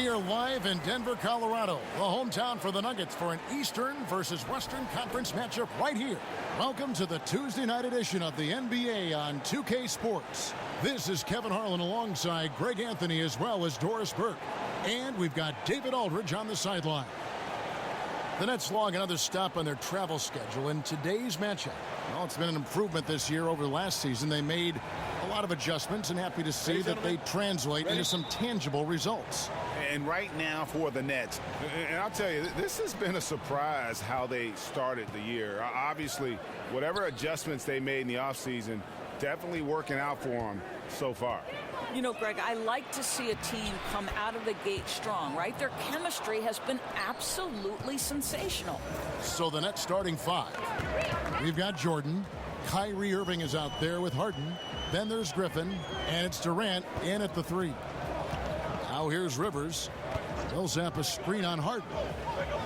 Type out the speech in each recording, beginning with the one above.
We are live in Denver, Colorado, the hometown for the Nuggets for an Eastern versus Western Conference matchup right here. Welcome to the Tuesday night edition of the NBA on 2K Sports. This is Kevin Harlan alongside Greg Anthony as well as Doris Burke. And we've got David Aldridge on the sideline. The Nets log another stop on their travel schedule in today's matchup. Well, it's been an improvement this year over last season. They made a lot of adjustments and happy to see that they translate into some tangible results. And right now for the Nets, and I'll tell you, this has been a surprise how they started the year. Obviously, whatever adjustments they made in the offseason, definitely working out for them so far. You know, Greg, I like to see a team come out of the gate strong, right? Their chemistry has been absolutely sensational. So the Nets starting five. We've got Jordan. Kyrie Irving is out there with Harden. Then there's Griffin, and it's Durant in at the three. Now here's Rivers. Millsap a screen on Harden.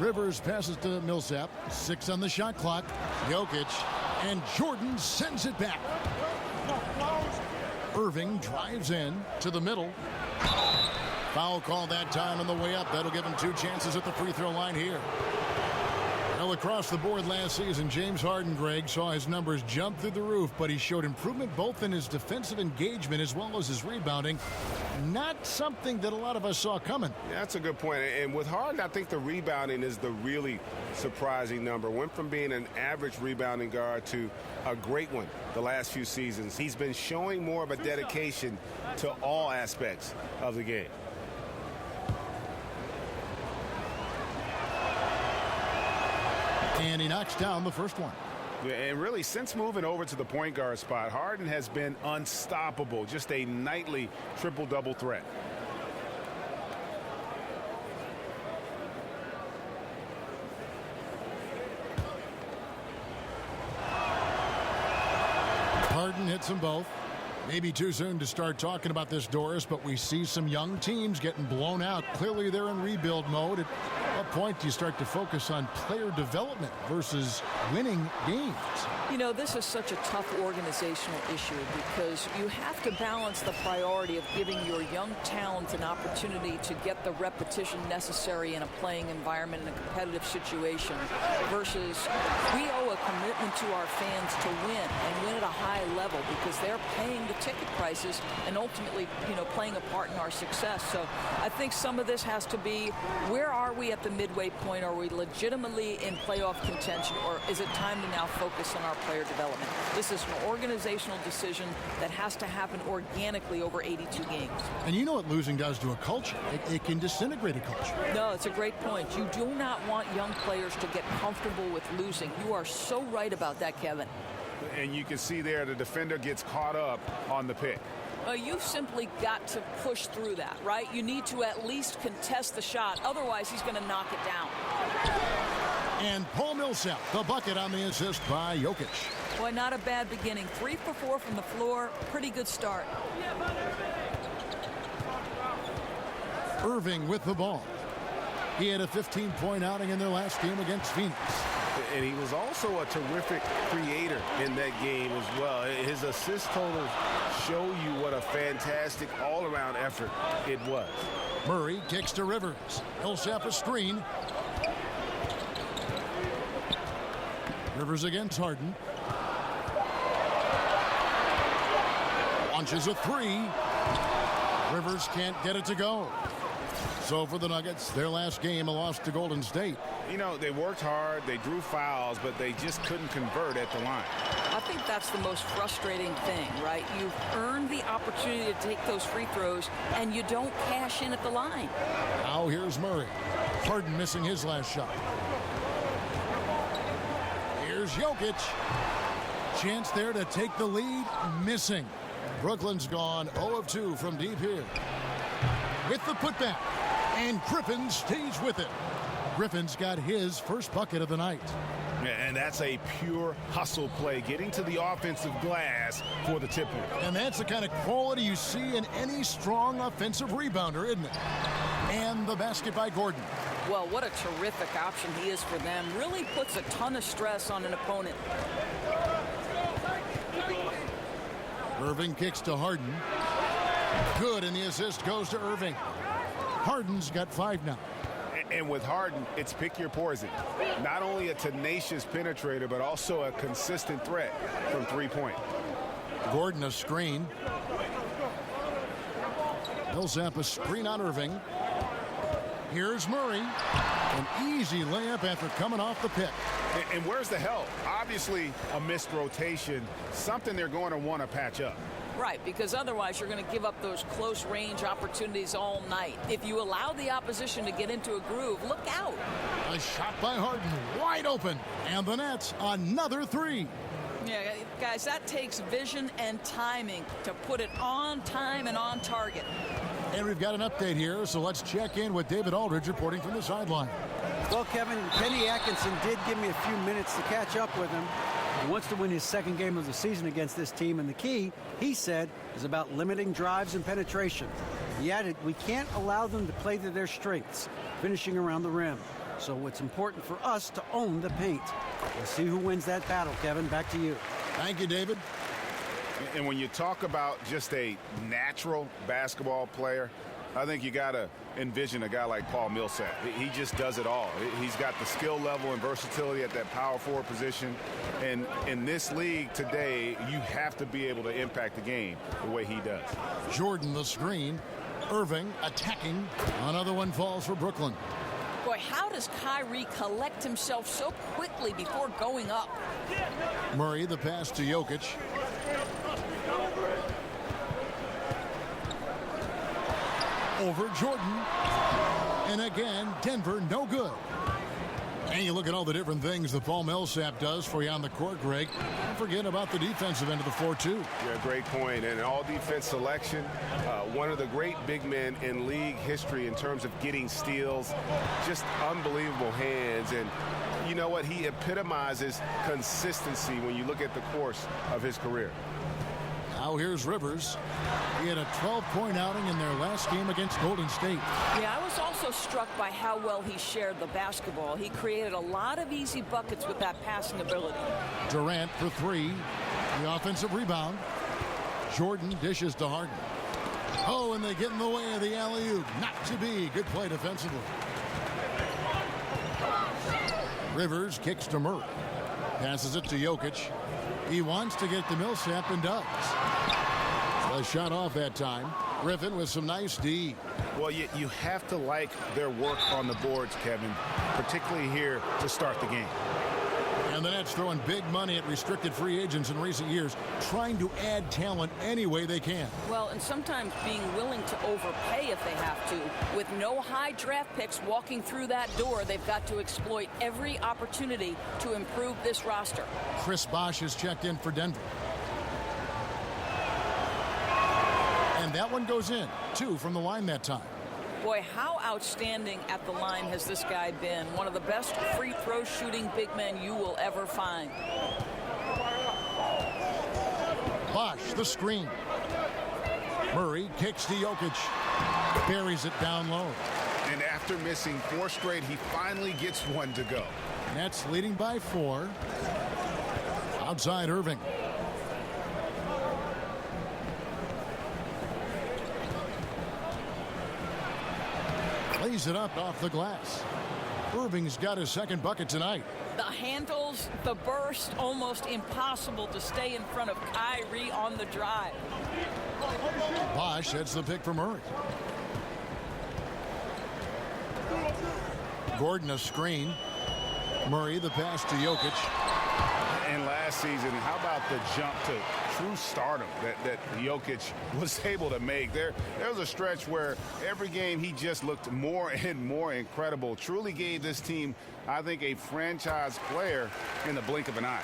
Rivers passes to Millsap. 6 on the shot clock. Jokic, and Jordan sends it back. Irving drives in to the middle. Foul call that time on the way up. That'll give him 2 chances at the free throw line here. Well, across the board last season, James Harden, Greg, saw his numbers jump through the roof, but he showed improvement both in his defensive engagement as well as his rebounding. Not something that a lot of us saw coming. Yeah, that's a good point. And with Harden, I think the rebounding is the really surprising number. Went from being an average rebounding guard to a great one the last few seasons. He's been showing more of a dedication to all aspects of the game. And he knocks down the first one. Yeah, and really, since moving over to the point guard spot, Harden has been unstoppable. Just a nightly triple-double threat. Harden hits them both. Maybe too soon to start talking about this, Doris, but we see some young teams getting blown out. Clearly they're in rebuild mode. At what point do you start to focus on player development versus winning games? You know, this is such a tough organizational issue because you have to balance the priority of giving your young talent an opportunity to get the repetition necessary in a playing environment in a competitive situation versus we owe a commitment to our fans to win and win at a high level because they're paying the ticket prices and ultimately, you know, playing a part in our success. So I think some of this has to be, where are we at the midway point? Are we legitimately in playoff contention, or is it time to now focus on our player development? This is an organizational decision that has to happen organically over 82 games. And you know what losing does to a culture? It can disintegrate a culture. No, it's a great point. You do not want young players to get comfortable with losing. You are so right about that, Kevin. And you can see there the defender gets caught up on the pick. You've simply got to push through that, right? You need to at least contest the shot. Otherwise, he's going to knock it down. And Paul Millsap, the bucket on the assist by Jokic. Boy, not a bad beginning. 3 for 4 from the floor. Pretty good start. Irving with the ball. He had a 15-point outing in their last game against Phoenix. And he was also a terrific creator in that game as well. His assist totals show you what a fantastic all-around effort it was. Murray kicks to Rivers. Millsap a screen. Rivers against Harden. Launches a 3. Rivers can't get it to go. So for the Nuggets, their last game, a loss to Golden State. You know, they worked hard, they drew fouls, but they just couldn't convert at the line. I think that's the most frustrating thing, right? You've earned the opportunity to take those free throws, and you don't cash in at the line. Now here's Murray. Harden missing his last shot. Here's Jokic. Chance there to take the lead. Missing. Brooklyn's gone 0 of 2 from deep here. With the putback. And Griffin stays with it. Griffin's got his first bucket of the night. And that's a pure hustle play, getting to the offensive glass for the tip-in. And that's the kind of quality you see in any strong offensive rebounder, isn't it? And the basket by Gordon. Well, what a terrific option he is for them. Really puts a ton of stress on an opponent. Irving kicks to Harden. Good, and the assist goes to Irving. Harden's got 5 now. And with Harden, it's pick your poison. Not only a tenacious penetrator, but also a consistent threat from three-point. Gordon a screen. Millsap a screen on Irving. Here's Murray. An easy layup after coming off the pick. And where's the help? Obviously, a missed rotation, something they're going to want to patch up. Right, because otherwise you're going to give up those close range opportunities all night. If you allow the opposition to get into a groove, look out. A shot by Harden, wide open. And the Nets, another 3. Yeah, guys, that takes vision and timing to put it on time and on target. And we've got an update here, so let's check in with David Aldridge reporting from the sideline. Well, Kevin, Kenny Atkinson did give me a few minutes to catch up with him. He wants to win his second game of the season against this team, and the key, he said, is about limiting drives and penetration. He added, we can't allow them to play to their strengths, finishing around the rim. So it's important for us to own the paint. We'll see who wins that battle, Kevin. Back to you. Thank you, David. And when you talk about just a natural basketball player, I think you got to envision a guy like Paul Millsap. He just does it all. He's got the skill level and versatility at that power forward position. And in this league today, you have to be able to impact the game the way he does. Jordan the screen. Irving attacking. Another one falls for Brooklyn. Boy, how does Kyrie collect himself so quickly before going up? Murray the pass to Jokic. Over Jordan. And again, Denver no good. And you look at all the different things that Paul Millsap does for you on the court, Greg. Don't forget about the defensive end of the floor, too. Yeah, great point. And all defense selection, one of the great big men in league history in terms of getting steals. Just unbelievable hands. And you know what? He epitomizes consistency when you look at the course of his career. Now here's Rivers. He had a 12-point outing in their last game against Golden State. Yeah, I was also struck by how well he shared the basketball. He created a lot of easy buckets with that passing ability. Durant for 3. The offensive rebound. Jordan dishes to Harden. Oh, and they get in the way of the alley-oop. Not to be. Good play defensively. Rivers kicks to Murray. Passes it to Jokic. He wants to get to Millsap and does. A shot off that time. Griffin with some nice D. Well, you have to like their work on the boards, Kevin, particularly here to start the game. And the Nets throwing big money at restricted free agents in recent years, trying to add talent any way they can. Well, and sometimes being willing to overpay if they have to. With no high draft picks walking through that door, they've got to exploit every opportunity to improve this roster. Chris Bosh has checked in for Denver. And that one goes in. 2 from the line that time. Boy, how outstanding at the line has this guy been. One of the best free throw shooting big men you will ever find. Bosh, the screen. Murray kicks to Jokic. Buries it down low. And after missing 4 straight, he finally gets one to go. Nets leading by 4. Outside Irving. Lays it up off the glass. Irving's got his second bucket tonight. The handles, the burst, almost impossible to stay in front of Kyrie on the drive. Bosh heads the pick for Murray. Gordon a screen. Murray the pass to Jokic. And last season, how about the jump to true stardom that Jokic was able to make? There was a stretch where every game he just looked more and more incredible. Truly gave this team, I think, a franchise player in the blink of an eye.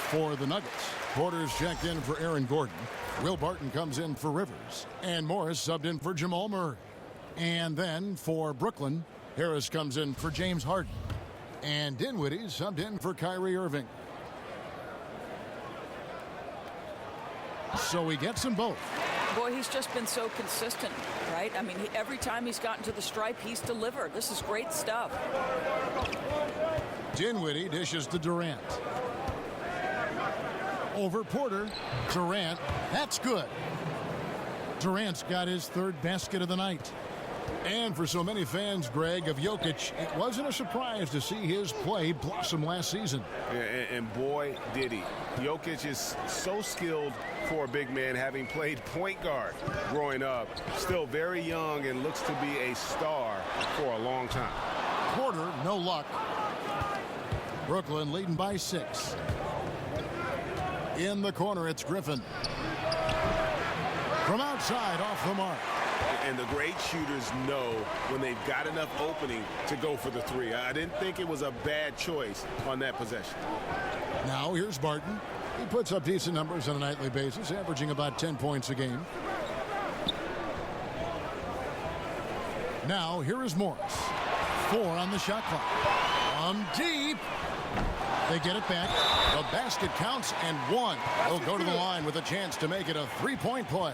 For the Nuggets, Porter's checked in for Aaron Gordon. Will Barton comes in for Rivers. And Morris subbed in for Jamal Murray. And then for Brooklyn, Harris comes in for James Harden. And Dinwiddie subbed in for Kyrie Irving. So he gets them both. Boy, he's just been so consistent, right? I mean, every time he's gotten to the stripe, he's delivered. This is great stuff. Dinwiddie dishes to Durant. Over Porter. Durant. That's good. Durant's got his 3rd basket of the night. And for so many fans, Greg, of Jokic, it wasn't a surprise to see his play blossom last season. And boy, did he. Jokic is so skilled for a big man, having played point guard growing up. Still very young and looks to be a star for a long time. Porter, no luck. Brooklyn leading by 6. In the corner, it's Griffin. From outside, off the mark. And the great shooters know when they've got enough opening to go for the three. I didn't think it was a bad choice on that possession. Now here's Barton. He puts up decent numbers on a nightly basis, averaging about 10 points a game. Now here is Morris. 4 on the shot clock. From deep. They get it back. The basket counts and 1. They'll go to the line with a chance to make it a 3-point play.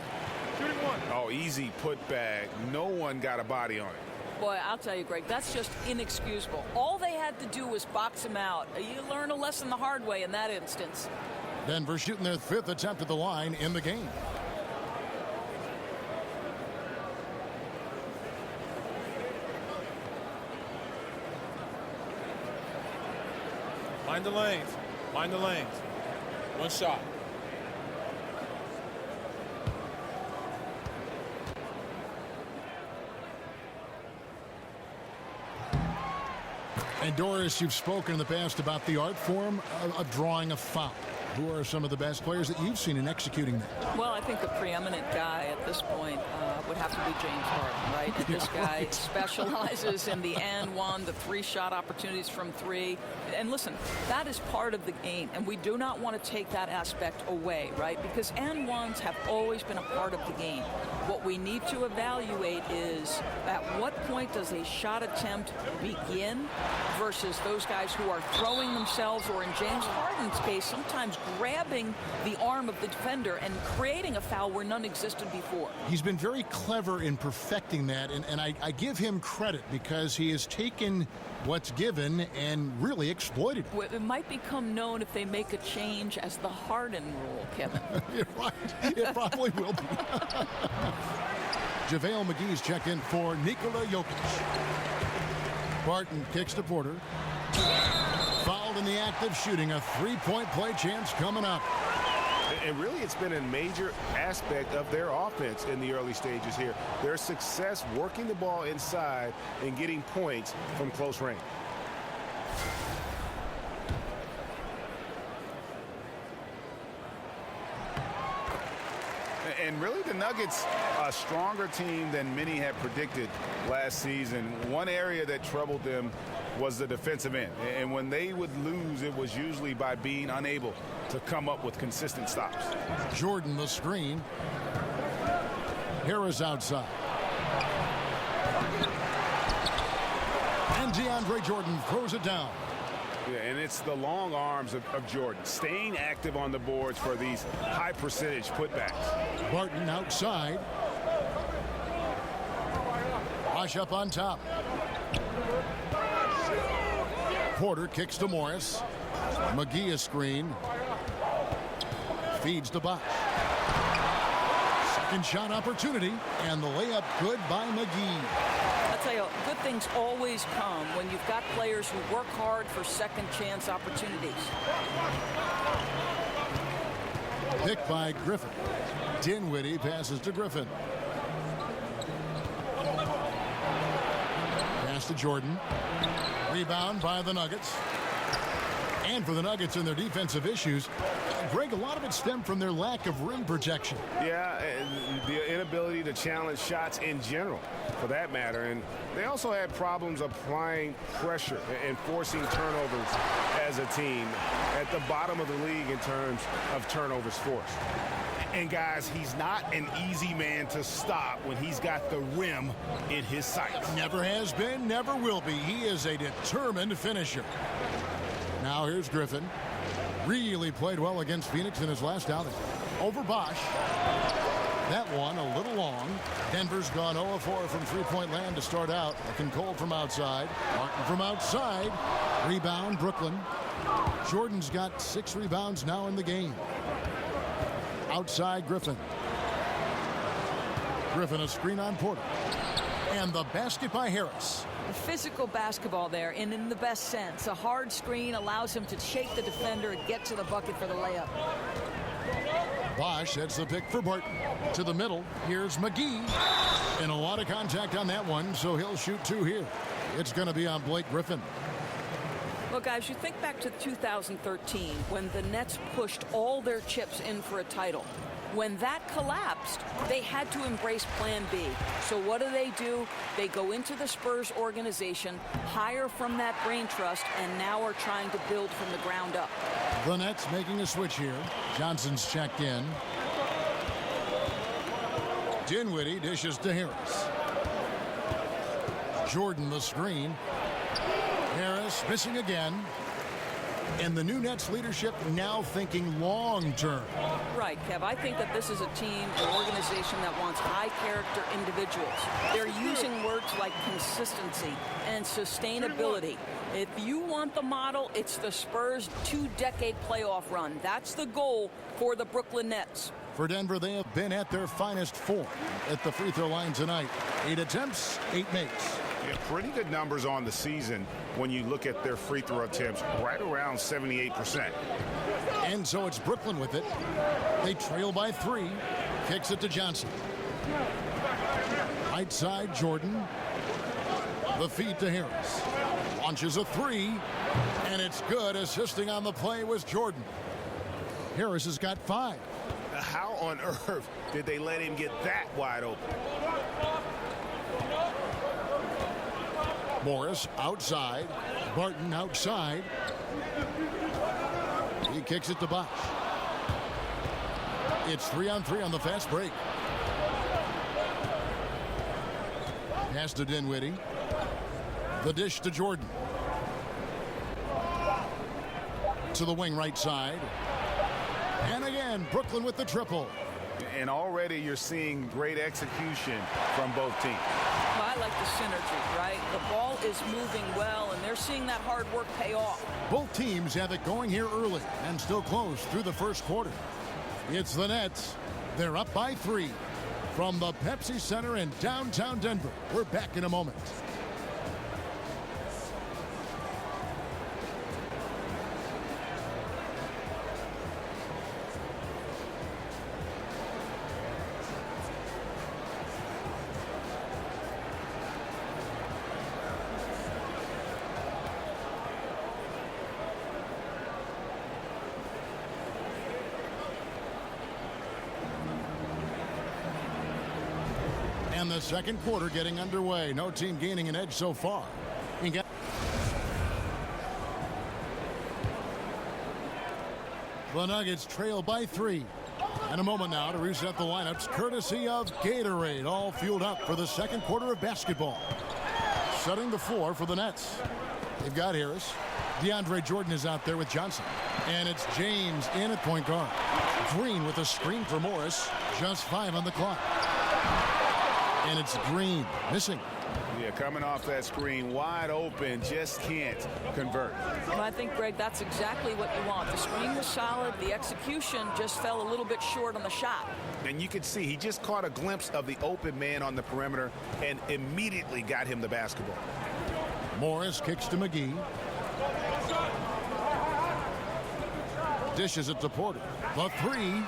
Oh, easy putback. No one got a body on it. Boy, I'll tell you, Greg, that's just inexcusable. All they had to do was box him out. You learn a lesson the hard way in that instance. Denver shooting their 5th attempt at the line in the game. Mind the lanes. Mind the lanes. One shot. And Doris, you've spoken in the past about the art form of drawing a foul. Who are some of the best players that you've seen in executing that? Well, I think the preeminent guy at this point would have to be James Harden, right? And this guy specializes in the and one, the 3-shot opportunities from 3. And listen, that is part of the game, and we do not want to take that aspect away, right? Because and ones have always been a part of the game. What we need to evaluate is at what point does a shot attempt begin versus those guys who are throwing themselves, or in James Harden's case, sometimes grabbing the arm of the defender and creating a foul where none existed before. He's been very clever in perfecting that, and I give him credit because he has taken what's given and really exploited it. It might become known if they make a change as the Harden rule, Kevin. You're right. It probably will be. JaVale McGee's checked in for Nikola Jokic. Barton kicks to Porter. Fouled in the act of shooting. A 3-point play chance coming up. And really, it's been a major aspect of their offense in the early stages here. Their success working the ball inside and getting points from close range. And really, the Nuggets, a stronger team than many had predicted last season. One area that troubled them was the defensive end. And when they would lose, it was usually by being unable to come up with consistent stops. Jordan the screen. Harris outside. And DeAndre Jordan throws it down. Yeah, and it's the long arms of Jordan, staying active on the boards for these high percentage putbacks. Barton outside. Wash up on top. Porter kicks to Morris. McGee a screen. Feeds to Bosh. Second shot opportunity, and the layup good by McGee. I'll tell you, good things always come when you've got players who work hard for second chance opportunities. Picked by Griffin. Dinwiddie passes to Griffin. Pass to Jordan. Rebound by the Nuggets. And for the Nuggets and their defensive issues, Greg, a lot of it stemmed from their lack of rim protection. Yeah, and the inability to challenge shots in general, for that matter. And they also had problems applying pressure and forcing turnovers as a team at the bottom of the league in terms of turnovers forced. And guys, he's not an easy man to stop when he's got the rim in his sights. Never has been, never will be. He is a determined finisher. Now here's Griffin. Really played well against Phoenix in his last outing. Over Bosh. That one a little long. Denver's gone 0-4 from three-point land to start out. Looking cold from outside. Martin from outside. Rebound, Brooklyn. Jordan's got 6 rebounds now in the game. Outside, Griffin. Griffin a screen on Porter. And the basket by Harris. Physical basketball there, and in the best sense. A hard screen allows him to shake the defender and get to the bucket for the layup. Bosch heads the pick for Barton. To the middle, here's McGee. And a lot of contact on that one, so he'll shoot 2 here. It's going to be on Blake Griffin. Look, guys, you think back to 2013 when the Nets pushed all their chips in for a title. When that collapsed, they had to embrace Plan B. So what do? They go into the Spurs organization, hire from that brain trust, and now are trying to build from the ground up. The Nets making a switch here. Johnson's checked in. Dinwiddie dishes to Harris. Jordan the screen. Harris missing again. And the new Nets leadership now thinking long-term. Right, Kev. I think that this is a team, an organization that wants high-character individuals. They're using words like consistency and sustainability. If you want the model, it's the Spurs' 2-decade playoff run. That's the goal for the Brooklyn Nets. For Denver, they have been at their finest 4 at the free throw line tonight. 8 attempts, 8 makes. Yeah, pretty good numbers on the season when you look at their free throw attempts, right around 78%. And so it's Brooklyn with it. They trail by 3. Kicks it to Johnson. Right side, Jordan. The feed to Harris. Launches a 3. And it's good. Assisting on the play was Jordan. Harris has got 5. How on earth did they let him get that wide open? Morris outside. Barton outside. He kicks it to Bosch. It's 3-on-3 on the fast break. Pass to Dinwiddie. The dish to Jordan. To the wing right side. And again, Brooklyn with the triple. And already you're seeing great execution from both teams. Well, I like the synergy, right? The ball is moving well, and they're seeing that hard work pay off. Both teams have it going here early and still close through the first quarter. It's the Nets. They're up by 3 from the Pepsi Center in downtown Denver. We're back in a moment. And the second quarter getting underway. No team gaining an edge so far. The Nuggets trail by 3. And a moment now to reset the lineups courtesy of Gatorade. All fueled up for the second quarter of basketball. Setting the floor for the Nets. They've got Harris. DeAndre Jordan is out there with Johnson. And it's James in at point guard. Green with a screen for Morris. Just 5 on the clock. And it's Green missing. Yeah, coming off that screen, wide open, just can't convert. Well, I think, Greg, that's exactly what you want. The screen was solid. The execution just fell a little bit short on the shot. And you can see he just caught a glimpse of the open man on the perimeter and immediately got him the basketball. Morris kicks to McGee. Dishes it to Porter. The 3.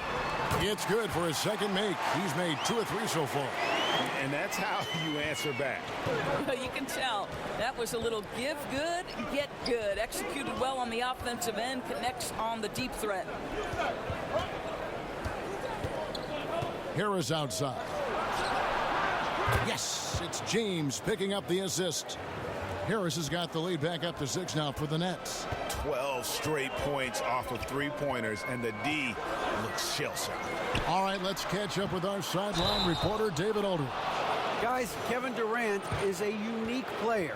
It's good for his second make. He's made 2 of 3 so far. And that's how you answer back. You can tell that was a little give good, get good. Executed well on the offensive end, connects on the deep threat. Harris outside. Yes, it's James picking up the assist. Harris has got the lead back up to 6 now for the Nets. 12 straight points off of 3-pointers, and the D looks shell-shocked. All right, let's catch up with our sideline reporter, David Aldridge. Guys, Kevin Durant is a unique player.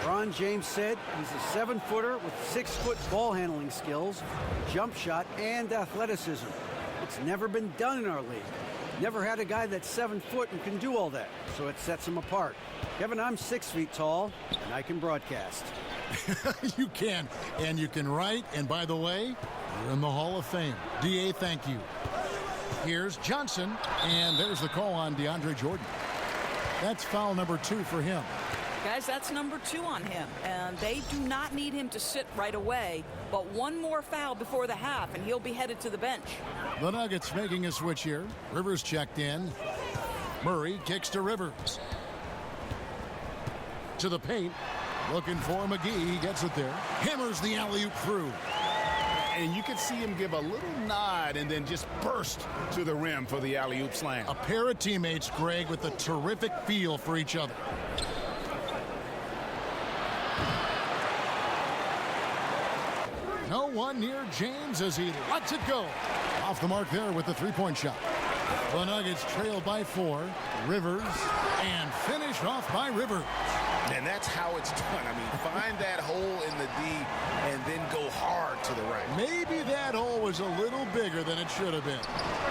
LeBron James said he's a 7-footer with 6-foot ball handling skills, jump shot, and athleticism. It's never been done in our league. Never had a guy that's 7 foot and can do all that, so it sets him apart. Kevin, I'm 6 feet tall, and I can broadcast. You can, and you can write, and by the way, you're in the Hall of Fame. D.A., thank you. Here's Johnson, and there's the call on DeAndre Jordan. That's foul number 2 for him. Guys, that's number 2 on him, and they do not need him to sit right away, but one more foul before the half, and he'll be headed to the bench. The Nuggets making a switch here. Rivers checked in. Murray kicks to Rivers. To the paint. Looking for McGee. He gets it there. Hammers the alley-oop through. And you could see him give a little nod and then just burst to the rim for the alley-oop slam. A pair of teammates, Greg, with a terrific feel for each other. No one near James as he lets it go. Off the mark there with the three-point shot. The Nuggets trail by 4. Rivers, and finished off by Rivers. And that's how it's done. I mean, find that hole in the D and then go hard to the right. Maybe that hole was a little bigger than it should have been.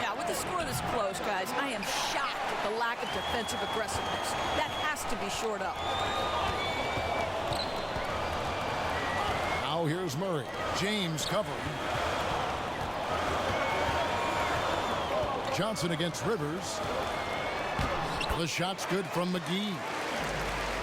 Yeah, with the score this close, guys, I am shocked at the lack of defensive aggressiveness. That has to be shored up. Now here's Murray. James covering. Johnson against Rivers. The shot's good from McGee.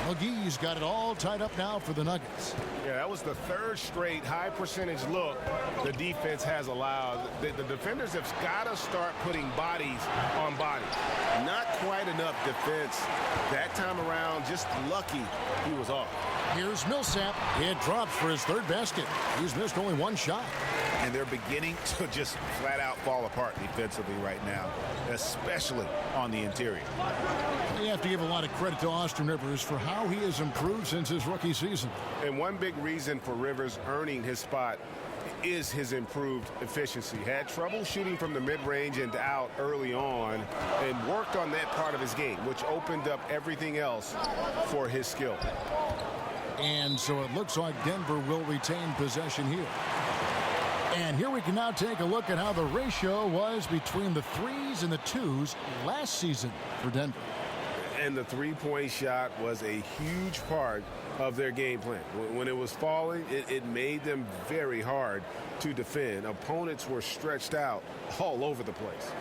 McGee's got it all tied up now for the Nuggets. Yeah, that was the 3rd straight high percentage look the defense has allowed. The defenders have got to start putting bodies on bodies. Not quite enough defense that time around. Just lucky he was off. Here's Millsap. It drops for his 3rd basket. He's missed only 1 shot. And they're beginning to just flat out fall apart defensively right now, especially on the interior. You have to give a lot of credit to Austin Rivers for how he has improved since his rookie season. And one big reason for Rivers earning his spot is his improved efficiency. Had trouble shooting from the mid-range and out early on and worked on that part of his game, which opened up everything else for his skill. And so it looks like Denver will retain possession here. And here we can now take a look at how the ratio was between the 3s and the 2s last season for Denver. And the three-point shot was a huge part of their game plan. When it was falling, it made them very hard to defend. Opponents were stretched out all over the place.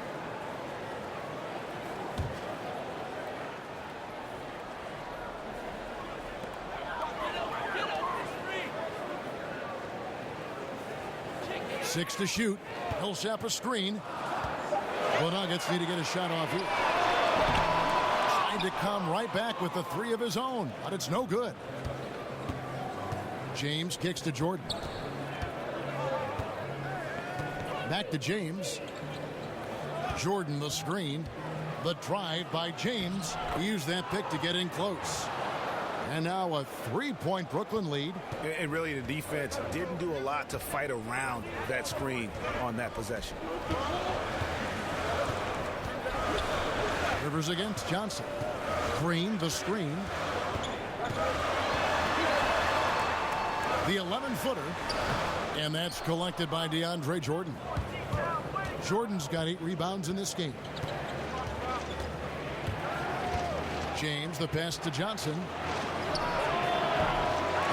Six to shoot. Millsap a screen. The Nuggets need to get a shot off here. Trying to come right back with the 3 of his own, but it's no good. James kicks to Jordan. Back to James. Jordan the screen. The drive by James. He used that pick to get in close. And now a 3-point Brooklyn lead. And really the defense didn't do a lot to fight around that screen on that possession. Rivers against Johnson. Green the screen. The 11-footer. And that's collected by DeAndre Jordan. Jordan's got 8 rebounds in this game. James the pass to Johnson.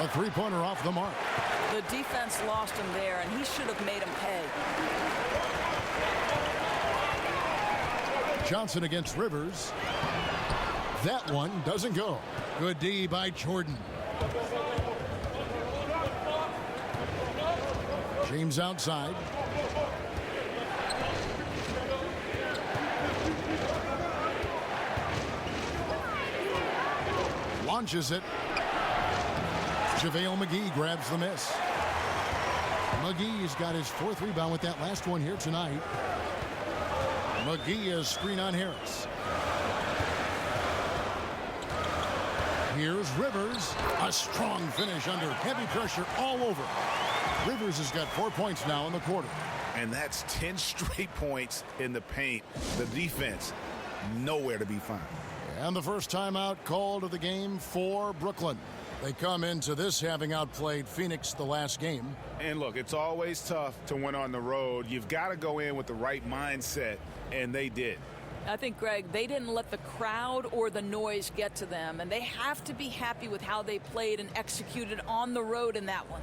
A 3-pointer off the mark. The defense lost him there, and he should have made him pay. Johnson against Rivers. That one doesn't go. Good D by Jordan. James outside. Launches it. JaVale McGee grabs the miss. McGee's got his 4th rebound with that last one here tonight. McGee is screen on Harris. Here's Rivers. A strong finish under heavy pressure all over. Rivers has got 4 points now in the quarter. And that's 10 straight points in the paint. The defense, nowhere to be found. And the first timeout called of the game for Brooklyn. They come into this having outplayed Phoenix the last game. And look, it's always tough to win on the road. You've got to go in with the right mindset, and they did. I think, Greg, they didn't let the crowd or the noise get to them, and they have to be happy with how they played and executed on the road in that one.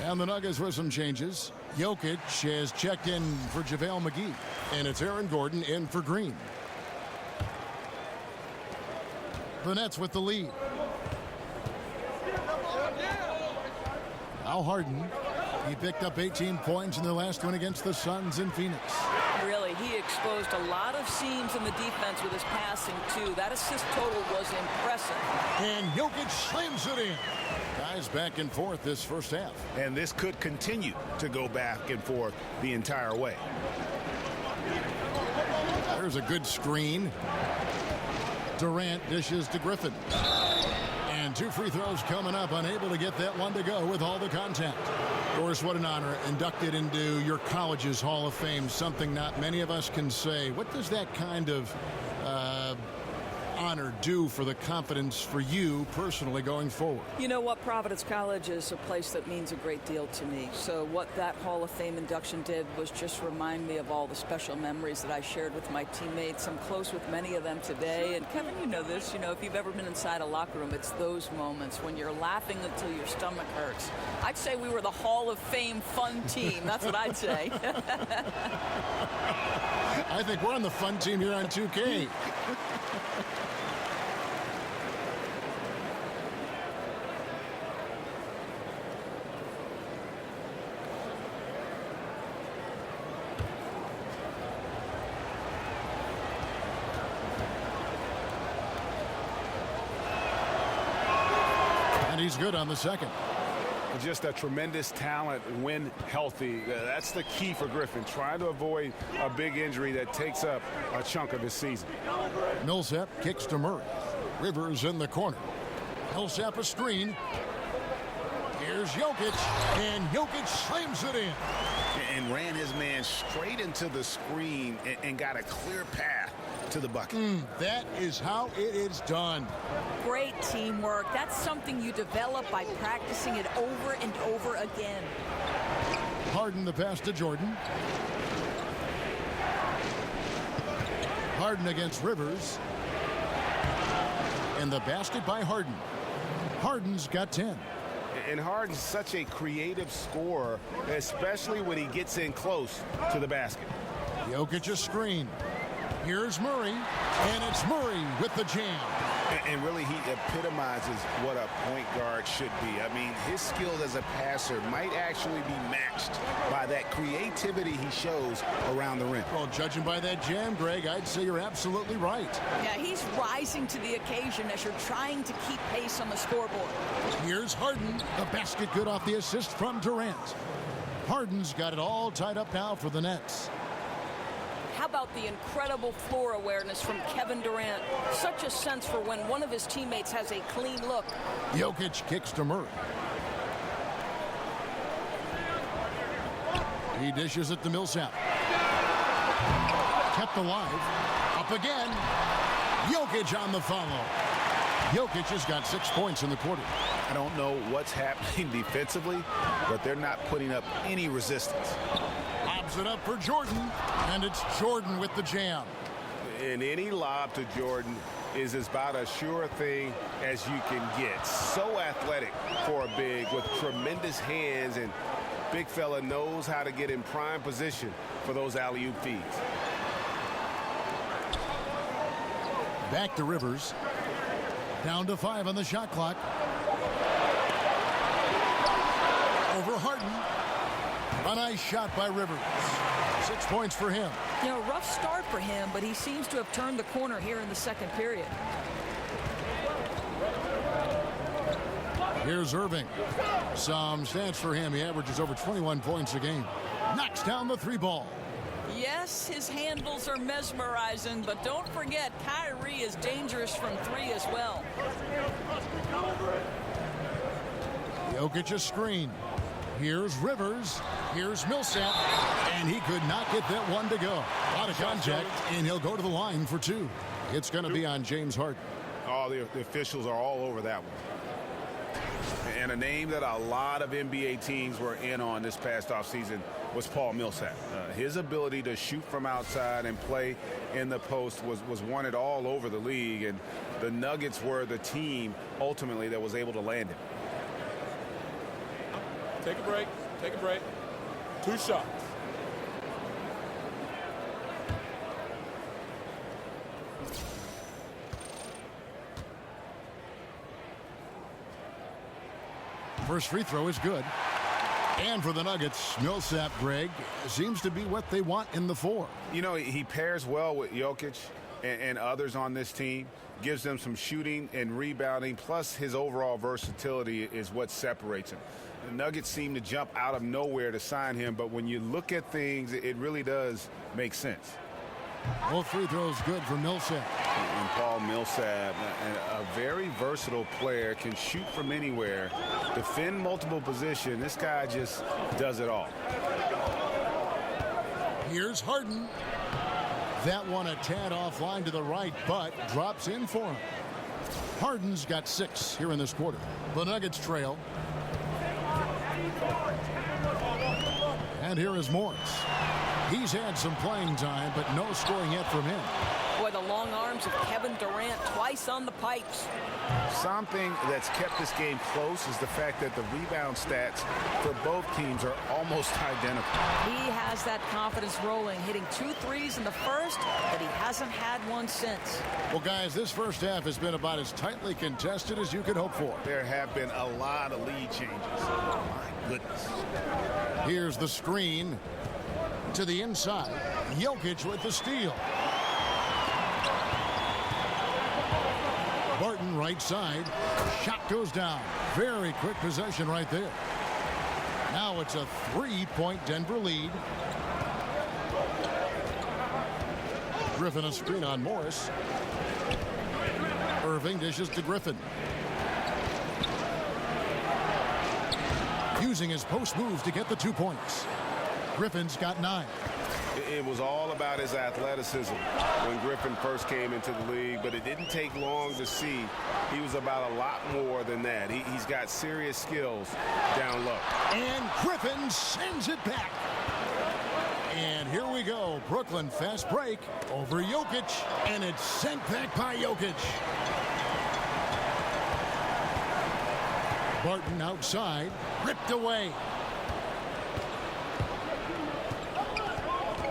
And the Nuggets with some changes. Jokic has checked in for JaVale McGee. And it's Aaron Gordon in for Green. The Nets with the lead. Al Harden. He picked up 18 points in their last one against the Suns in Phoenix. Really, he exposed a lot of seams in the defense with his passing, too. That assist total was impressive. And Jokic slams it in. Guys back and forth this first half. And this could continue to go back and forth the entire way. There's a good screen. Durant dishes to Griffin. And 2 free throws coming up, unable to get that one to go with all the contact. Of course, what an honor. Inducted into your college's Hall of Fame, something not many of us can say. What does that kind of honor do for the confidence for you personally going forward? You know what? Providence College is a place that means a great deal to me. So what that Hall of Fame induction did was just remind me of all the special memories that I shared with my teammates. I'm close with many of them today. And Kevin, you know this. You know, if you've ever been inside a locker room, it's those moments when you're laughing until your stomach hurts. I'd say we were the Hall of Fame fun team. That's what I'd say. I think we're on the fun team here on 2K. He's good on the second. Just a tremendous talent when healthy. That's the key for Griffin, trying to avoid a big injury that takes up a chunk of his season. Millsap kicks to Murray. Rivers in the corner. Millsap a screen. Here's Jokic, and Jokic slams it in. And ran his man straight into the screen and got a clear path to the bucket. That is how it is done. Great teamwork. That's something you develop by practicing it over and over again. Harden the pass to Jordan. Harden against Rivers. And the basket by Harden. Harden's got 10. And Harden's such a creative scorer, especially when he gets in close to the basket. Jokic a screen. Here's Murray, and it's Murray with the jam. And really, he epitomizes what a point guard should be. I mean, his skills as a passer might actually be matched by that creativity he shows around the rim. Well, judging by that jam, Greg, I'd say you're absolutely right. Yeah, he's rising to the occasion as you're trying to keep pace on the scoreboard. Here's Harden. The basket good off the assist from Durant. Harden's got it all tied up now for the Nets. How about the incredible floor awareness from Kevin Durant? Such a sense for when one of his teammates has a clean look. Jokic kicks to Murray. He dishes it to Millsap. Kept alive. Up again. Jokic on the follow. Jokic has got 6 points in the quarter. I don't know what's happening defensively, but they're not putting up any resistance. Lobs it up for Jordan, and it's Jordan with the jam. And any lob to Jordan is about as sure a thing as you can get. So athletic for a big with tremendous hands, and big fella knows how to get in prime position for those alley-oop feeds. Back to Rivers. Down to 5 on the shot clock. Over Harden. A nice shot by Rivers. 6 points for him. You know, rough start for him, but he seems to have turned the corner here in the second period. Here's Irving. Some stats for him. He averages over 21 points a game. Knocks down the 3 ball. Yes, his handles are mesmerizing, but don't forget, Kyrie is dangerous from 3 as well. Jokic a screen. Here's Rivers. Here's Millsap. And he could not get that one to go. A lot of contact, and he'll go to the line for 2. It's going to be on James Harden. Oh, the officials are all over that one. And a name that a lot of NBA teams were in on this past offseason was Paul Millsap. His ability to shoot from outside and play in the post was wanted all over the league, and the Nuggets were the team ultimately that was able to land him. Take a break. Take a break. 2 shots. First free throw is good. And for the Nuggets, Millsap, Greg, seems to be what they want in the 4. You know, he pairs well with Jokic and others on this team, gives them some shooting and rebounding, plus his overall versatility is what separates him. The Nuggets seem to jump out of nowhere to sign him, but when you look at things, it really does make sense. Both free throws good for Millsap. And Paul Millsap, a very versatile player, can shoot from anywhere, defend multiple positions. This guy just does it all. Here's Harden. That one a tad offline to the right, but drops in for him. Harden's got 6 here in this quarter. The Nuggets trail. And here is Morris. He's had some playing time, but no scoring yet from him. Boy, the long arms of Kevin Durant twice on the pipes. Something that's kept this game close is the fact that the rebound stats for both teams are almost identical. He has that confidence rolling, hitting 2 threes in the first, but he hasn't had one since. Well, guys, this first half has been about as tightly contested as you could hope for. There have been a lot of lead changes. My goodness. Here's the screen to the inside. Jokic with the steal. Barton right side. Shot goes down. Very quick possession right there. Now it's a 3-point Denver lead. Griffin a screen on Morris. Irving dishes to Griffin. Using his post move to get the 2 points. Griffin's got 9. It was all about his athleticism when Griffin first came into the league, but it didn't take long to see he was about a lot more than that. He's got serious skills down low. And Griffin sends it back. And here we go. Brooklyn fast break over Jokic, and it's sent back by Jokic. Barton outside, ripped away.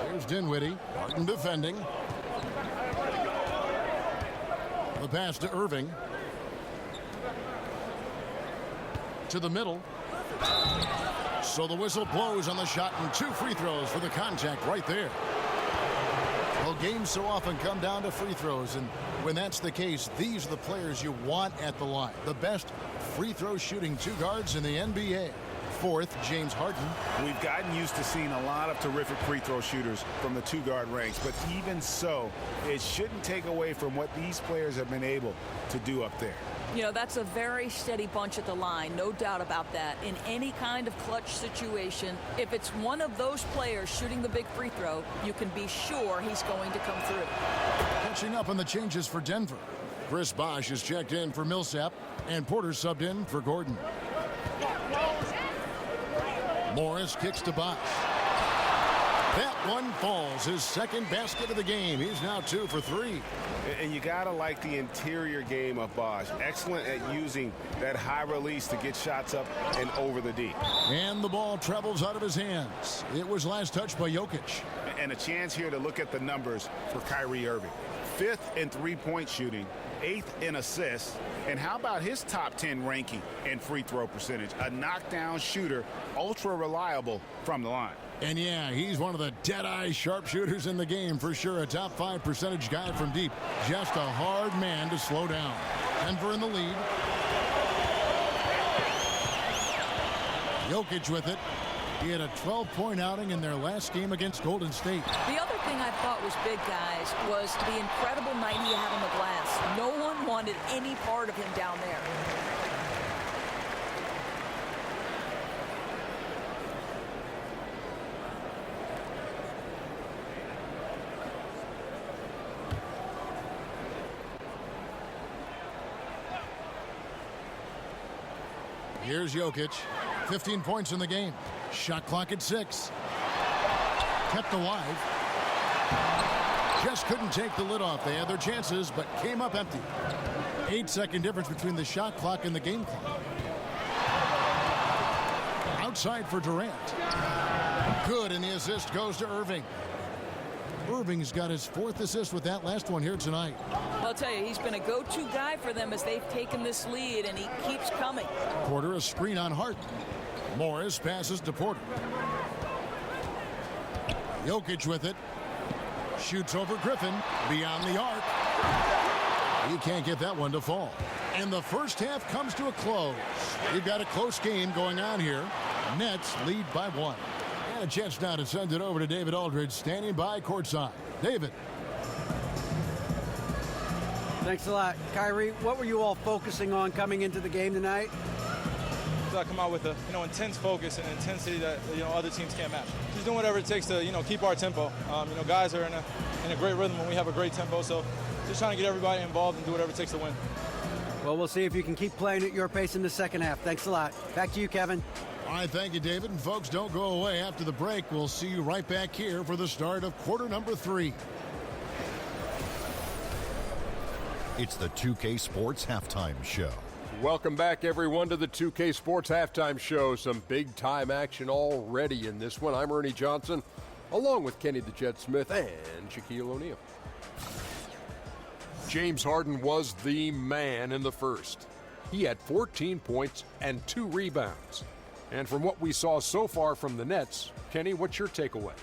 There's Dinwiddie. Barton defending. The pass to Irving. To the middle. So the whistle blows on the shot and 2 free throws for the contact right there. Well, games so often come down to free throws, and when that's the case, these are the players you want at the line. The best free throw shooting 2 guards in the NBA. 4th, James Harden. We've gotten used to seeing a lot of terrific free throw shooters from the 2-guard ranks, but even so, it shouldn't take away from what these players have been able to do up there. You know, that's a very steady bunch at the line, no doubt about that. In any kind of clutch situation, if it's one of those players shooting the big free throw, you can be sure he's going to come through. Catching up on the changes for Denver. Chris Bosh is checked in for Millsap, and Porter subbed in for Gordon. Morris kicks to Bosh. That one falls. His second basket of the game. He's now 2 for 3. And you got to like the interior game of Bosh. Excellent at using that high release to get shots up and over the D. And the ball travels out of his hands. It was last touched by Jokic. And a chance here to look at the numbers for Kyrie Irving. 5th in 3-point shooting, 8th in assists, and how about his top 10 ranking in free throw percentage? A knockdown shooter, ultra reliable from the line. And yeah, he's one of the dead-eye sharpshooters in the game for sure. A top 5 percentage guy from deep. Just a hard man to slow down. Denver in the lead. Jokic with it. He had a 12-point outing in their last game against Golden State. The other thing I thought was big, guys, was the incredible night he had on the glass. No one wanted any part of him down there. Here's Jokic. 15 points in the game. Shot clock at 6. Kept alive. Just couldn't take the lid off. They had their chances, but came up empty. 8-second difference between the shot clock and the game clock. outside for Durant. Good, and the assist goes to Irving. Irving's got his 4th assist with that last one here tonight. I'll tell you, he's been a go-to guy for them as they've taken this lead, and he keeps coming. Porter, a screen on Harden. Morris passes to Porter. Jokic with it. Shoots over Griffin. Beyond the arc. He can't get that one to fall. And the first half comes to a close. We've got a close game going on here. Nets lead by 1. And a chance now to send it over to David Aldridge, standing by courtside. David. Thanks a lot. Kyrie, what were you all focusing on coming into the game tonight? I come out with a intense focus and intensity that other teams can't match. Just doing whatever it takes to keep our tempo. Guys are in a great rhythm when we have a great tempo. So just trying to get everybody involved and do whatever it takes to win. Well, we'll see if you can keep playing at your pace in the second half. Thanks a lot. Back to you, Kevin. All right, thank you, David. And folks, don't go away. After the break, we'll see you right back here for the start of quarter number 3. It's the 2K Sports Halftime Show. Welcome back, everyone, to the 2K Sports Halftime Show. Some big-time action already in this one. I'm Ernie Johnson, along with Kenny the Jet Smith and Shaquille O'Neal. James Harden was the man in the first. He had 14 points and 2 rebounds. And from what we saw so far from the Nets, Kenny, what's your takeaway?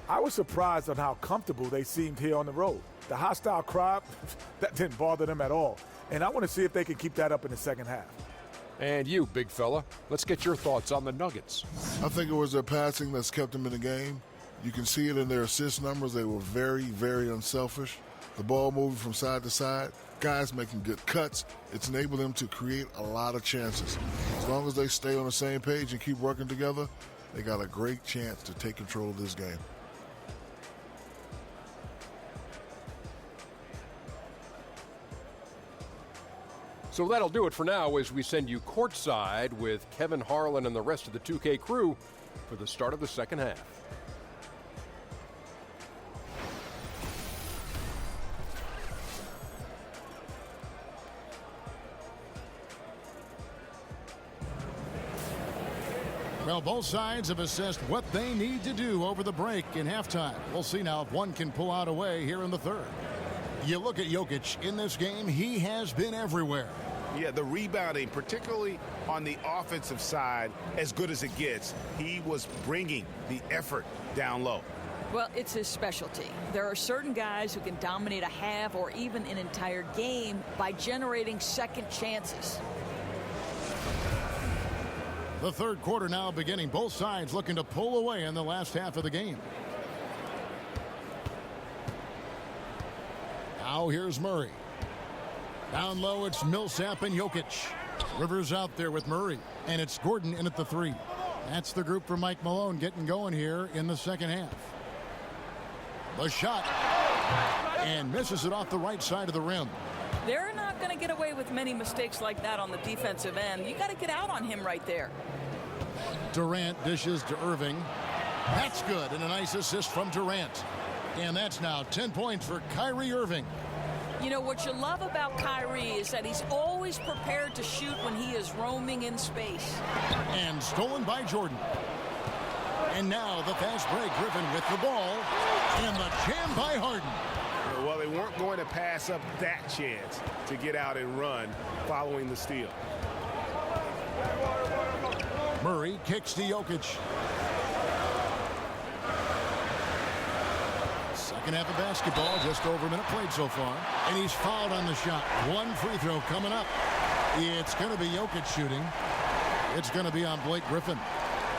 I was surprised on how comfortable they seemed here on the road. The hostile crowd, that didn't bother them at all. And I want to see if they can keep that up in the second half. And you, big fella, let's get your thoughts on the Nuggets. I think it was their passing that's kept them in the game. You can see it in their assist numbers. They were very, very unselfish. The ball moving from side to side, guys making good cuts. It's enabled them to create a lot of chances. As long as they stay on the same page and keep working together, they got a great chance to take control of this game. So that'll do it for now as we send you courtside with Kevin Harlan and the rest of the 2K crew for the start of the second half. Well, both sides have assessed what they need to do over the break in halftime. We'll see now if one can pull out a way here in the third. You look at Jokic in this game, he has been everywhere. Yeah, the rebounding, particularly on the offensive side, as good as it gets. He was bringing the effort down low. Well, it's his specialty. There are certain guys who can dominate a half or even an entire game by generating second chances. The third quarter now beginning. Both sides looking to pull away in the last half of the game. Now here's Murray. Down low, it's Millsap and Jokic. Rivers out there with Murray. And it's Gordon in at the 3. That's the group for Mike Malone getting going here in the second half. The shot. And misses it off the right side of the rim. They're not going to get away with many mistakes like that on the defensive end. You got to get out on him right there. Durant dishes to Irving. That's good, and a nice assist from Durant. And that's now 10 points for Kyrie Irving. You know, what you love about Kyrie is that he's always prepared to shoot when he is roaming in space. And stolen by Jordan. And now the fast break, Griffin with the ball. And the jam by Harden. Well, they weren't going to pass up that chance to get out and run following the steal. Murray kicks to Jokic. Second half of basketball, just over a minute played so far. And he's fouled on the shot. One free throw coming up. It's going to be Jokic shooting. It's going to be on Blake Griffin.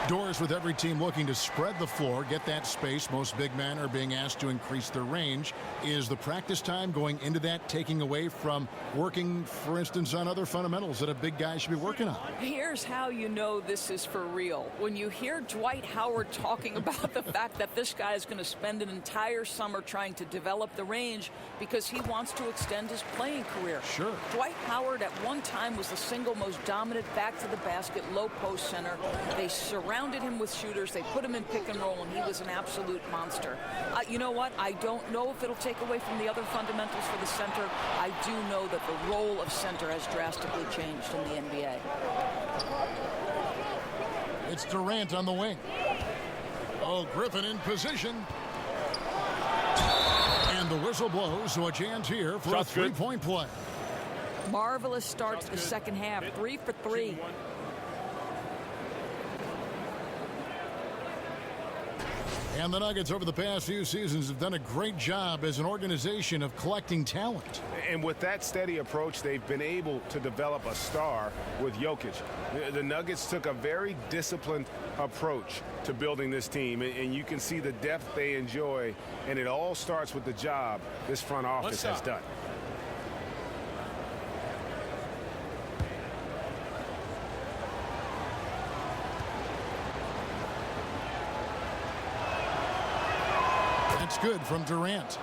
Doors with every team looking to spread the floor, get that space. Most big men are being asked to increase their range. Is the practice time going into that taking away from working, for instance, on other fundamentals that a big guy should be working on? Here's how you know this is for real. When you hear Dwight Howard talking about the fact that this guy is going to spend an entire summer trying to develop the range because he wants to extend his playing career. Sure. Dwight Howard at one time was the single most dominant back to the basket, low post center. They surrounded him with shooters. They put him in pick and roll, and he was an absolute monster. You know what? I don't know if it'll take away from the other fundamentals for the center. I do know that the role of center has drastically changed in the NBA. It's Durant on the wing. Oh, Griffin in position. And the whistle blows, so a chance here for a three-point play. Marvelous start to the second half. 3 for 3. And the Nuggets over the past few seasons have done a great job as an organization of collecting talent. And with that steady approach, they've been able to develop a star with Jokic. The Nuggets took a very disciplined approach to building this team, and you can see the depth they enjoy, and it all starts with the job this front office has done. That's good from Durant.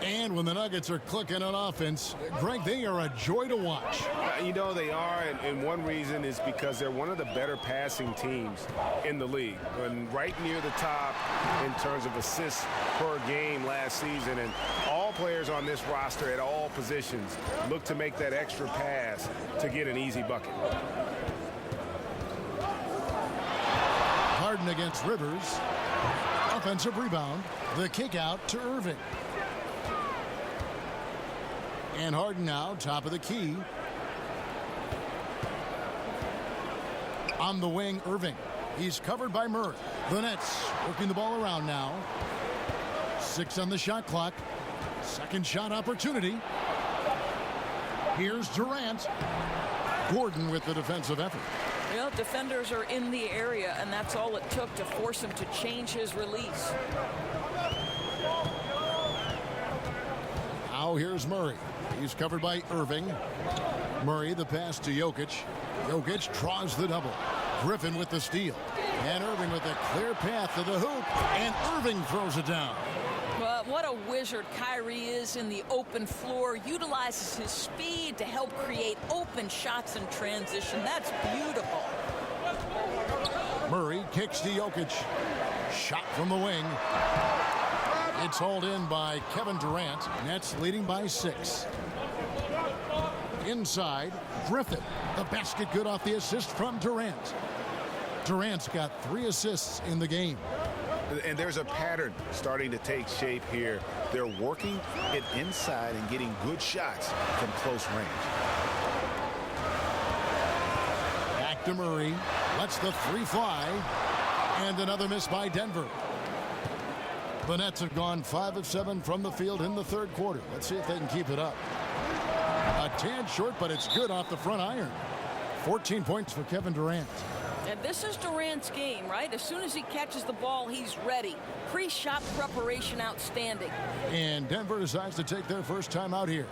And when the Nuggets are clicking on offense, Greg, they are a joy to watch. You know they are, and one reason is because they're one of the better passing teams in the league. And right near the top in terms of assists per game last season. And all players on this roster at all positions look to make that extra pass to get an easy bucket. Harden against Rivers. Offensive rebound. The kick out to Irving. And Harden now, top of the key. On the wing, Irving. He's covered by Murray. The Nets working the ball around now. 6 on the shot clock. Second shot opportunity. Here's Durant. Gordon with the defensive effort. You know, defenders are in the area, and that's all it took to force him to change his release. Now here's Murray. He's covered by Irving. Murray, the pass to Jokic. Jokic draws the double. Griffin with the steal. And Irving with a clear path to the hoop. And Irving throws it down. Well, what a wizard Kyrie is in the open floor. Utilizes his speed to help create open shots in transition. That's beautiful. Murray kicks to Jokic. Shot from the wing. It's hauled in by Kevin Durant. Nets leading by 6. Inside, Griffin. The basket good off the assist from Durant. Durant's got 3 assists in the game. And there's a pattern starting to take shape here. They're working it inside and getting good shots from close range. Back to Murray. Lets the 3 fly. And another miss by Denver. The Nets have gone 5 of 7 from the field in the third quarter. Let's see if they can keep it up. A tad short, but it's good off the front iron. 14 points for Kevin Durant. And this is Durant's game, right? As soon as he catches the ball, he's ready. Pre-shot preparation outstanding. And Denver decides to take their first time out here.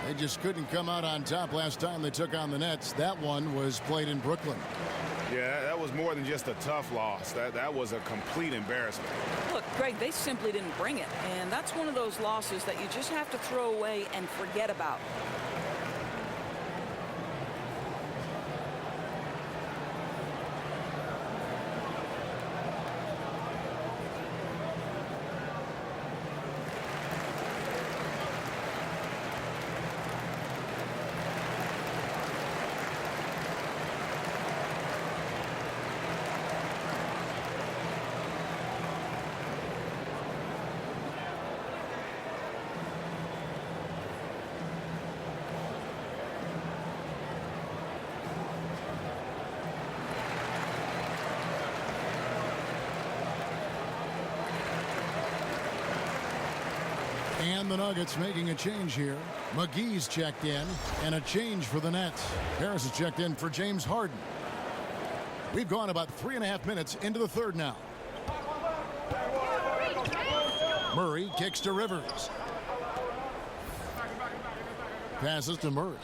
They just couldn't come out on top last time they took on the Nets. That one was played in Brooklyn. Yeah, that was more than just a tough loss. That was a complete embarrassment. Look, Greg, they simply didn't bring it. And that's one of those losses that you just have to throw away and forget about. And the Nuggets making a change here. McGee's checked in, and a change for the Nets. Harris is checked in for James Harden. We've gone about 3.5 minutes into the third now. Murray kicks to Rivers. Passes to Murray.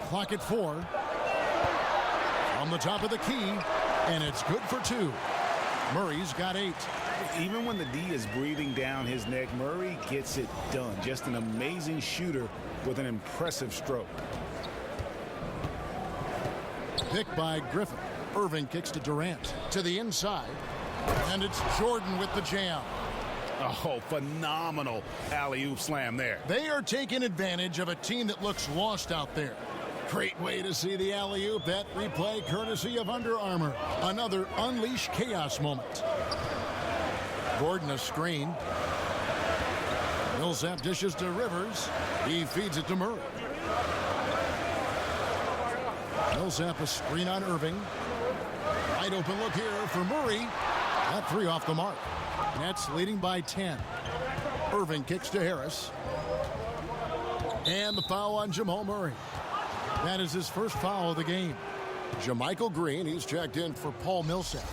Clock at 4. On the top of the key, and it's good for 2. Murray's got 8. Even when the D is breathing down his neck, Murray gets it done. Just an amazing shooter with an impressive stroke. Pick by Griffin. Irving kicks to Durant. To the inside. And it's Jordan with the jam. Oh, phenomenal alley-oop slam there. They are taking advantage of a team that looks lost out there. Great way to see the alley-oop. That replay courtesy of Under Armour. Another Unleash Chaos moment. Gordon a screen. Millsap dishes to Rivers. He feeds it to Murray. Millsap a screen on Irving. Wide open look here for Murray. That three off the mark. Nets leading by 10. Irving kicks to Harris. And the foul on Jamal Murray. That is his first foul of the game. JaMychal Green, he's checked in for Paul Millsap.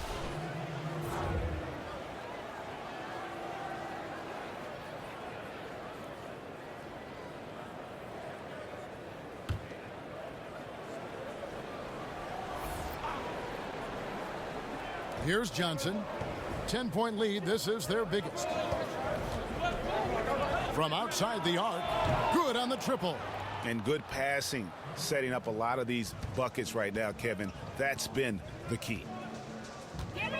Here's Johnson. 10-point lead. This is their biggest. From outside the arc. Good on the triple. And good passing, setting up a lot of these buckets right now, Kevin. That's been the key.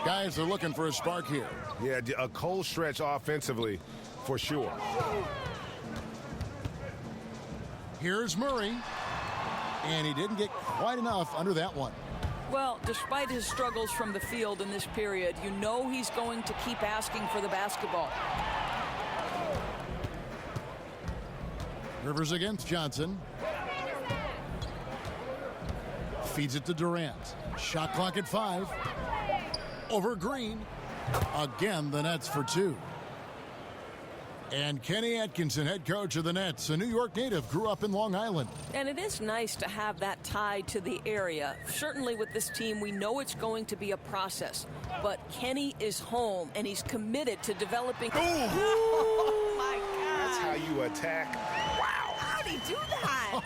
Guys are looking for a spark here. Yeah, a cold stretch offensively for sure. Here's Murray. And he didn't get quite enough under that one. Well, despite his struggles from the field in this period, you know he's going to keep asking for the basketball. Rivers against Johnson. Feeds it to Durant. Shot clock at 5. Over Green. Again, the Nets for 2. And Kenny Atkinson, head coach of the Nets, a New York native, grew up in Long Island. And it is nice to have that tie to the area. Certainly with this team, we know it's going to be a process. But Kenny is home, and he's committed to developing... Oh, my God. That's how you attack. Wow. How'd he do that?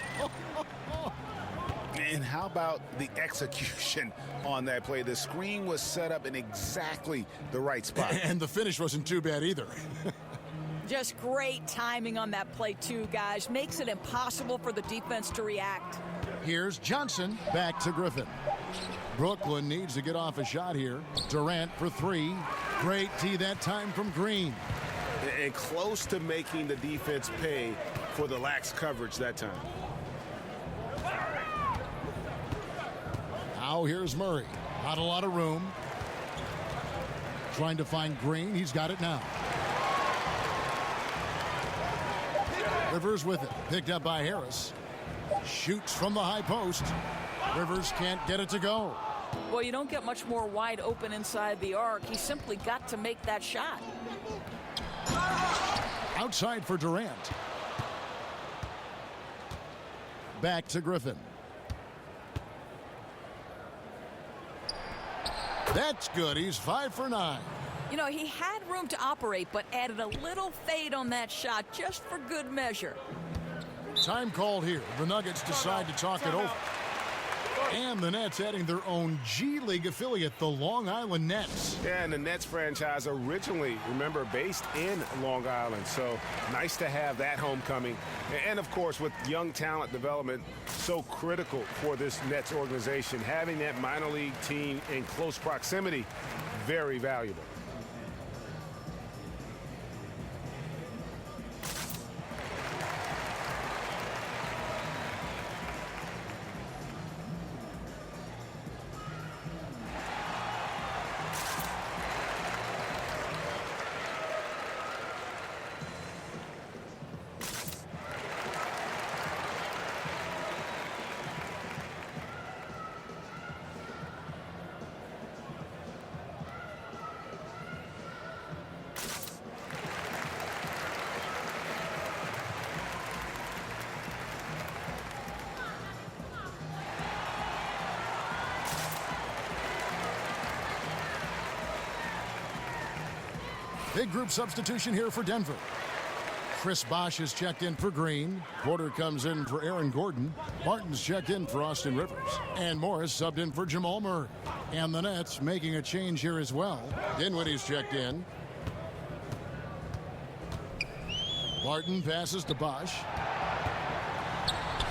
And how about the execution on that play? The screen was set up in exactly the right spot. And the finish wasn't too bad either. Just great timing on that play, too, guys. Makes it impossible for the defense to react. Here's Johnson back to Griffin. Brooklyn needs to get off a shot here. Durant for 3. Great tee that time from Green. And close to making the defense pay for the lax coverage that time. Now here's Murray. Not a lot of room. Trying to find Green. He's got it now. Rivers with it. Picked up by Harris. Shoots from the high post. Rivers can't get it to go. Well, you don't get much more wide open inside the arc. He simply got to make that shot. Outside for Durant. Back to Griffin. That's good. He's 5 for 9. You know, he had room to operate, but added a little fade on that shot just for good measure. Time called here. The Nuggets decide to talk it over. And the Nets adding their own G League affiliate, the Long Island Nets. Yeah, and the Nets franchise originally, remember, based in Long Island. So nice to have that homecoming. And, of course, with young talent development, so critical for this Nets organization. Having that minor league team in close proximity, very valuable. Big group substitution here for Denver. Chris Bosh is checked in for Green. Porter comes in for Aaron Gordon. Martin's checked in for Austin Rivers. And Morris subbed in for Jamal Murray. And the Nets making a change here as well. Dinwiddie's checked in. Martin passes to Bosh.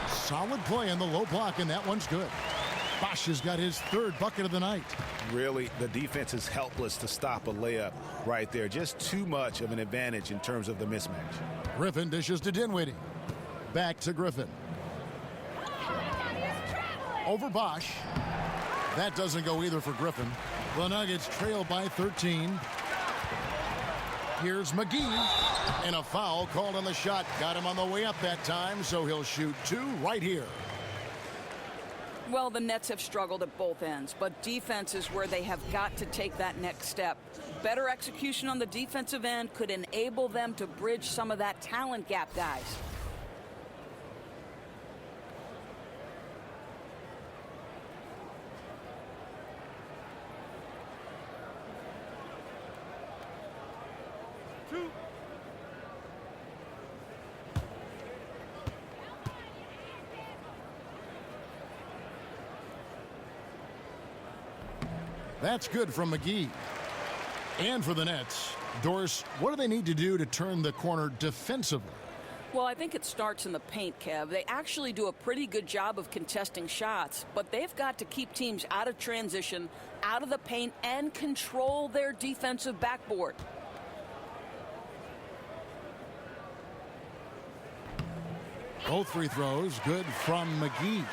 Solid play in the low block, and that one's good. Bosch has got his third bucket of the night. Really, the defense is helpless to stop a layup right there. Just too much of an advantage in terms of the mismatch. Griffin dishes to Dinwiddie. Back to Griffin. Over Bosch. That doesn't go either for Griffin. The Nuggets trail by 13. Here's McGee. And a foul called on the shot. Got him on the way up that time, so he'll shoot 2 right here. Well, the Nets have struggled at both ends, but defense is where they have got to take that next step. Better execution on the defensive end could enable them to bridge some of that talent gap, guys. That's good from McGee. And for the Nets, Doris, what do they need to do to turn the corner defensively? Well, I think it starts in the paint, Kev. They actually do a pretty good job of contesting shots, but they've got to keep teams out of transition, out of the paint, and control their defensive backboard. Both free throws good from McGee.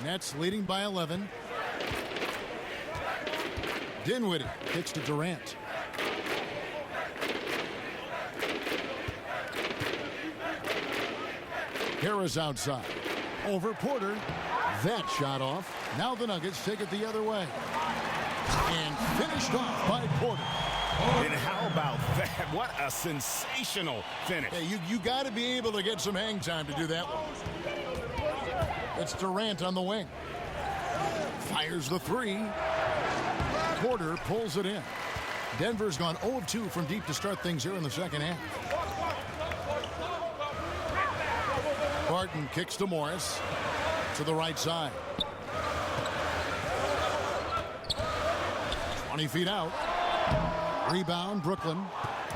Nets leading by 11. Dinwiddie kicks to Durant. Harris outside. Over Porter. That shot off. Now the Nuggets take it the other way. And finished off by Porter. And how about that? What a sensational finish. Hey, you got to be able to get some hang time to do that one. It's Durant on the wing. Fires the 3. Porter pulls it in. Denver's gone 0 of 2 from deep to start things here in the second half. Barton kicks to Morris. To the right side. 20 feet out. Rebound, Brooklyn.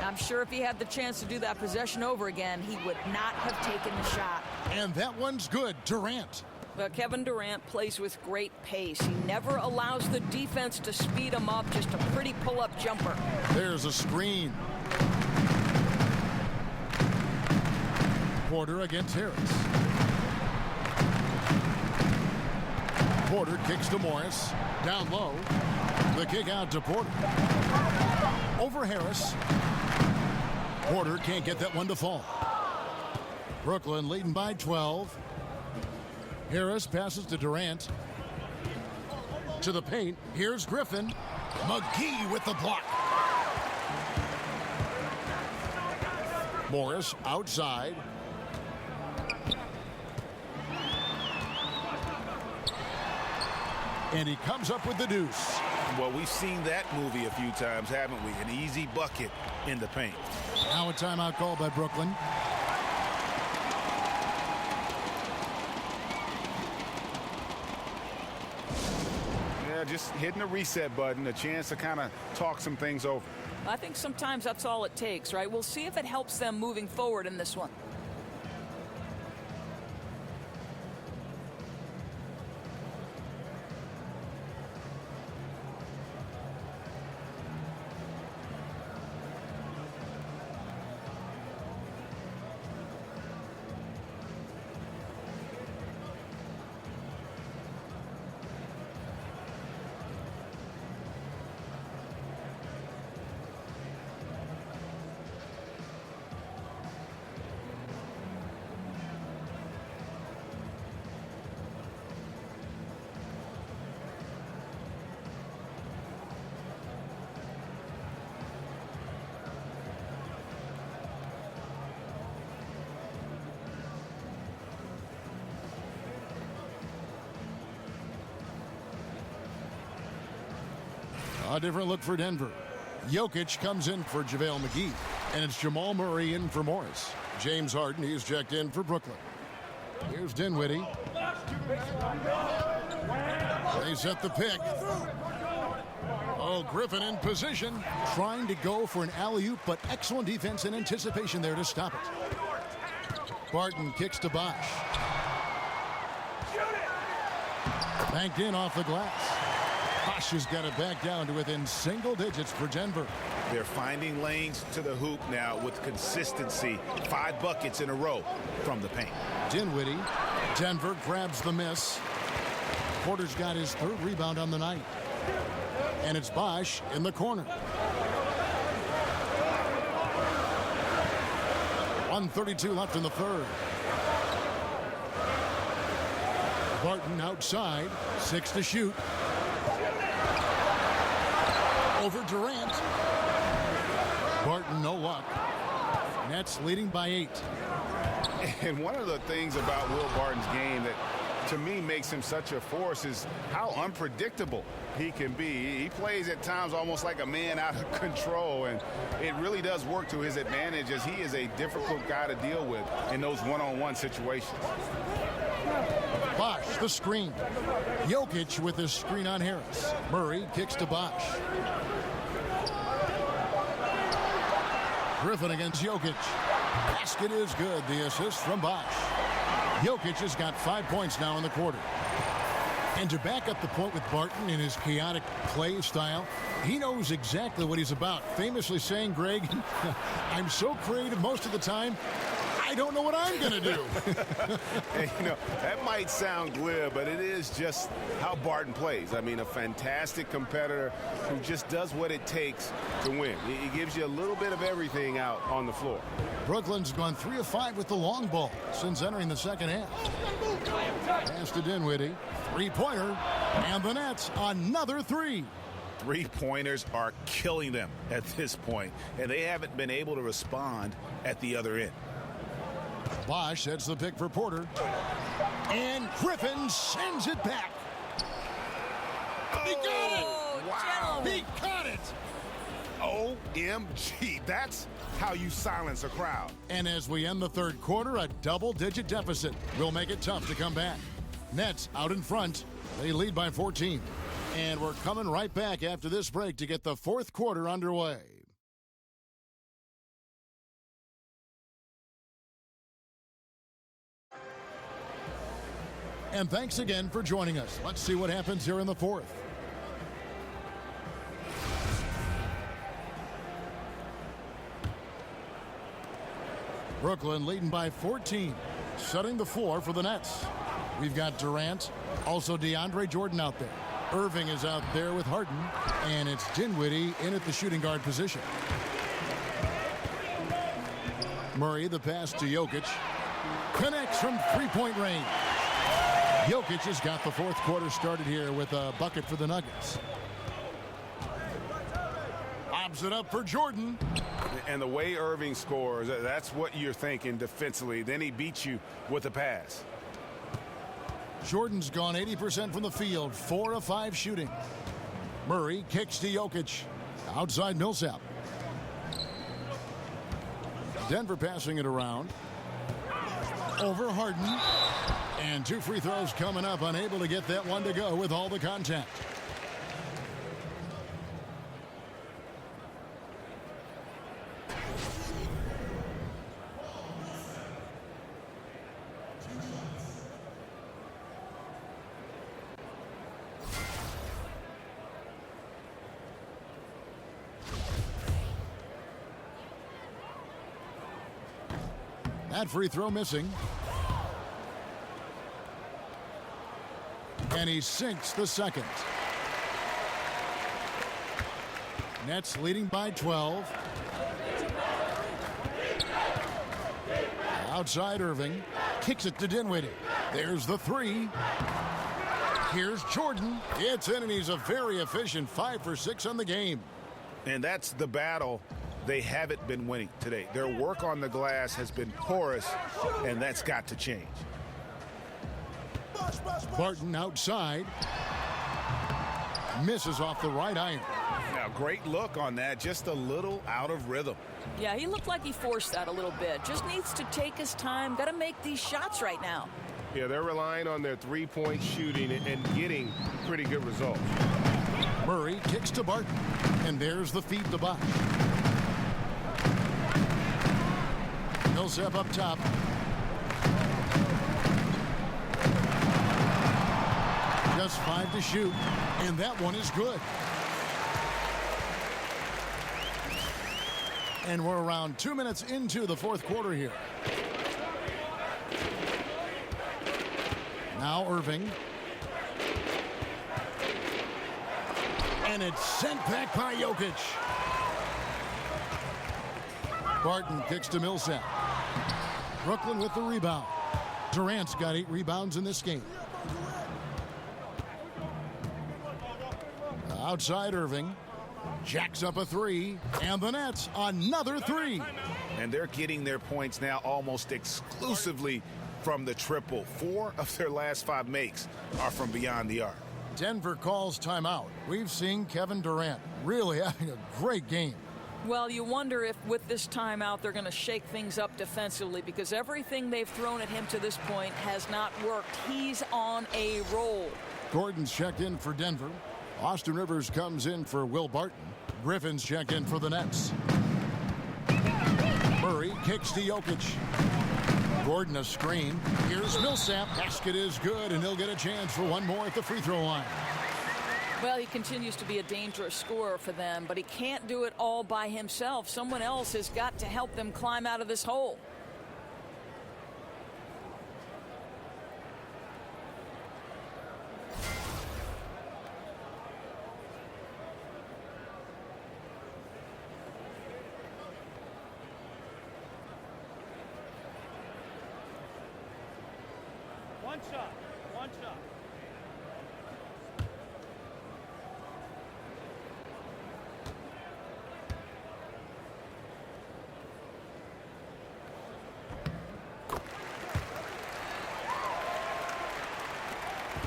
I'm sure if he had the chance to do that possession over again, he would not have taken the shot. And that one's good. Durant. But Kevin Durant plays with great pace. He never allows the defense to speed him up. Just a pretty pull-up jumper. There's a screen. Porter against Harris. Porter kicks to Morris. Down low. The kick out to Porter. Over Harris. Porter can't get that one to fall. Brooklyn leading by 12. Harris passes to Durant. To the paint. Here's Griffin. McGee with the block. Morris outside. And he comes up with the deuce. Well, we've seen that movie a few times, haven't we? An easy bucket in the paint. Now a timeout call by Brooklyn. Yeah, just hitting the reset button, a chance to kind of talk some things over. I think sometimes that's all it takes, right? We'll see if it helps them moving forward in this one. A different look for Denver. Jokic comes in for JaVale McGee. And it's Jamal Murray in for Morris. James Harden, he's checked in for Brooklyn. Here's Dinwiddie. They set the pick. Oh, Griffin in position. Trying to go for an alley-oop, but excellent defense and anticipation there to stop it. Barton kicks to Bosch. Banked in off the glass. Bosch has got it back down to within single digits for Denver. They're finding lanes to the hoop now with consistency. 5 buckets in a row from the paint. Dinwiddie. Denver grabs the miss. Porter's got his 3rd rebound on the night. And it's Bosch in the corner. 1:32 left in the 3rd. Barton outside. 6 to shoot. Over Durant. Barton, no luck. Nets leading by 8. And one of the things about Will Barton's game that to me makes him such a force is how unpredictable he can be. He plays at times almost like a man out of control, and it really does work to his advantage as he is a difficult guy to deal with in those one-on-one situations. Bosch, the screen. Jokic with his screen on Harris. Murray kicks to Bosch. Griffin against Jokic. Basket is good. The assist from Bosch. Jokic has got 5 points now in the quarter. And to back up the point with Barton in his chaotic play style, he knows exactly what he's about. Famously saying, Greg, I'm so creative most of the time, I don't know what I'm going to do. And, you know, that might sound glib, but it is just how Barton plays. I mean, a fantastic competitor who just does what it takes to win. He gives you a little bit of everything out on the floor. Brooklyn's gone 3 of 5 with the long ball since entering the second half. Pass to Dinwiddie. 3-pointer. And the Nets, another 3. 3-pointers are killing them at this point, and they haven't been able to respond at the other end. Bosch sets the pick for Porter. And Griffin sends it back. He got it! Wow. He caught it! OMG, that's how you silence a crowd. And as we end the 3rd quarter, a double-digit deficit will make it tough to come back. Nets out in front. They lead by 14. And we're coming right back after this break to get the 4th quarter underway. And thanks again for joining us. Let's see what happens here in the 4th. Brooklyn leading by 14, setting the floor for the Nets. We've got Durant, also DeAndre Jordan out there. Irving is out there with Harden, and it's Dinwiddie in at the shooting guard position. Murray, the pass to Jokic. Connects from 3-point range. Jokic has got the 4th quarter started here with a bucket for the Nuggets. Lobs it up for Jordan. And the way Irving scores, that's what you're thinking defensively. Then he beats you with a pass. Jordan's gone 80% from the field, 4 of 5 shooting. Murray kicks to Jokic. Outside Millsap. Denver passing it around. Over Harden. And 2 free throws coming up, unable to get that one to go with all the contact. That free throw missing. And he sinks the second. Nets leading by 12. Outside Irving. Kicks it to Dinwiddie. There's the 3. Here's Jordan. It's in, and he's a very efficient 5 for 6 on the game. And that's the battle they haven't been winning today. Their work on the glass has been porous, and that's got to change. Barton outside. Misses off the right iron. Now, great look on that. Just a little out of rhythm. Yeah, he looked like he forced that a little bit. Just needs to take his time. Got to make these shots right now. Yeah, they're relying on their 3-point shooting and getting pretty good results. Murray kicks to Barton. And there's the feed to Bosch. Millsap up top. Just 5 to shoot, and that one is good. And we're around 2 minutes into the fourth quarter here. Now Irving. And it's sent back by Jokic. Barton kicks to Millsap. Brooklyn with the rebound. Durant's got 8 rebounds in this game. Outside Irving. Jacks up a 3. And the Nets another 3. And they're getting their points now almost exclusively from the triple. 4 of their last 5 makes are from beyond the arc. Denver calls timeout. We've seen Kevin Durant really having a great game. Well, you wonder if with this timeout they're going to shake things up defensively, because everything they've thrown at him to this point has not worked. He's on a roll. Gordon's checked in for Denver. Austin Rivers comes in for Will Barton. Griffin's checked in for the Nets. Murray kicks to Jokic. Gordon a screen. Here's Millsap. Basket is good, and he'll get a chance for one more at the free throw line. Well, he continues to be a dangerous scorer for them, but he can't do it all by himself. Someone else has got to help them climb out of this hole. One shot.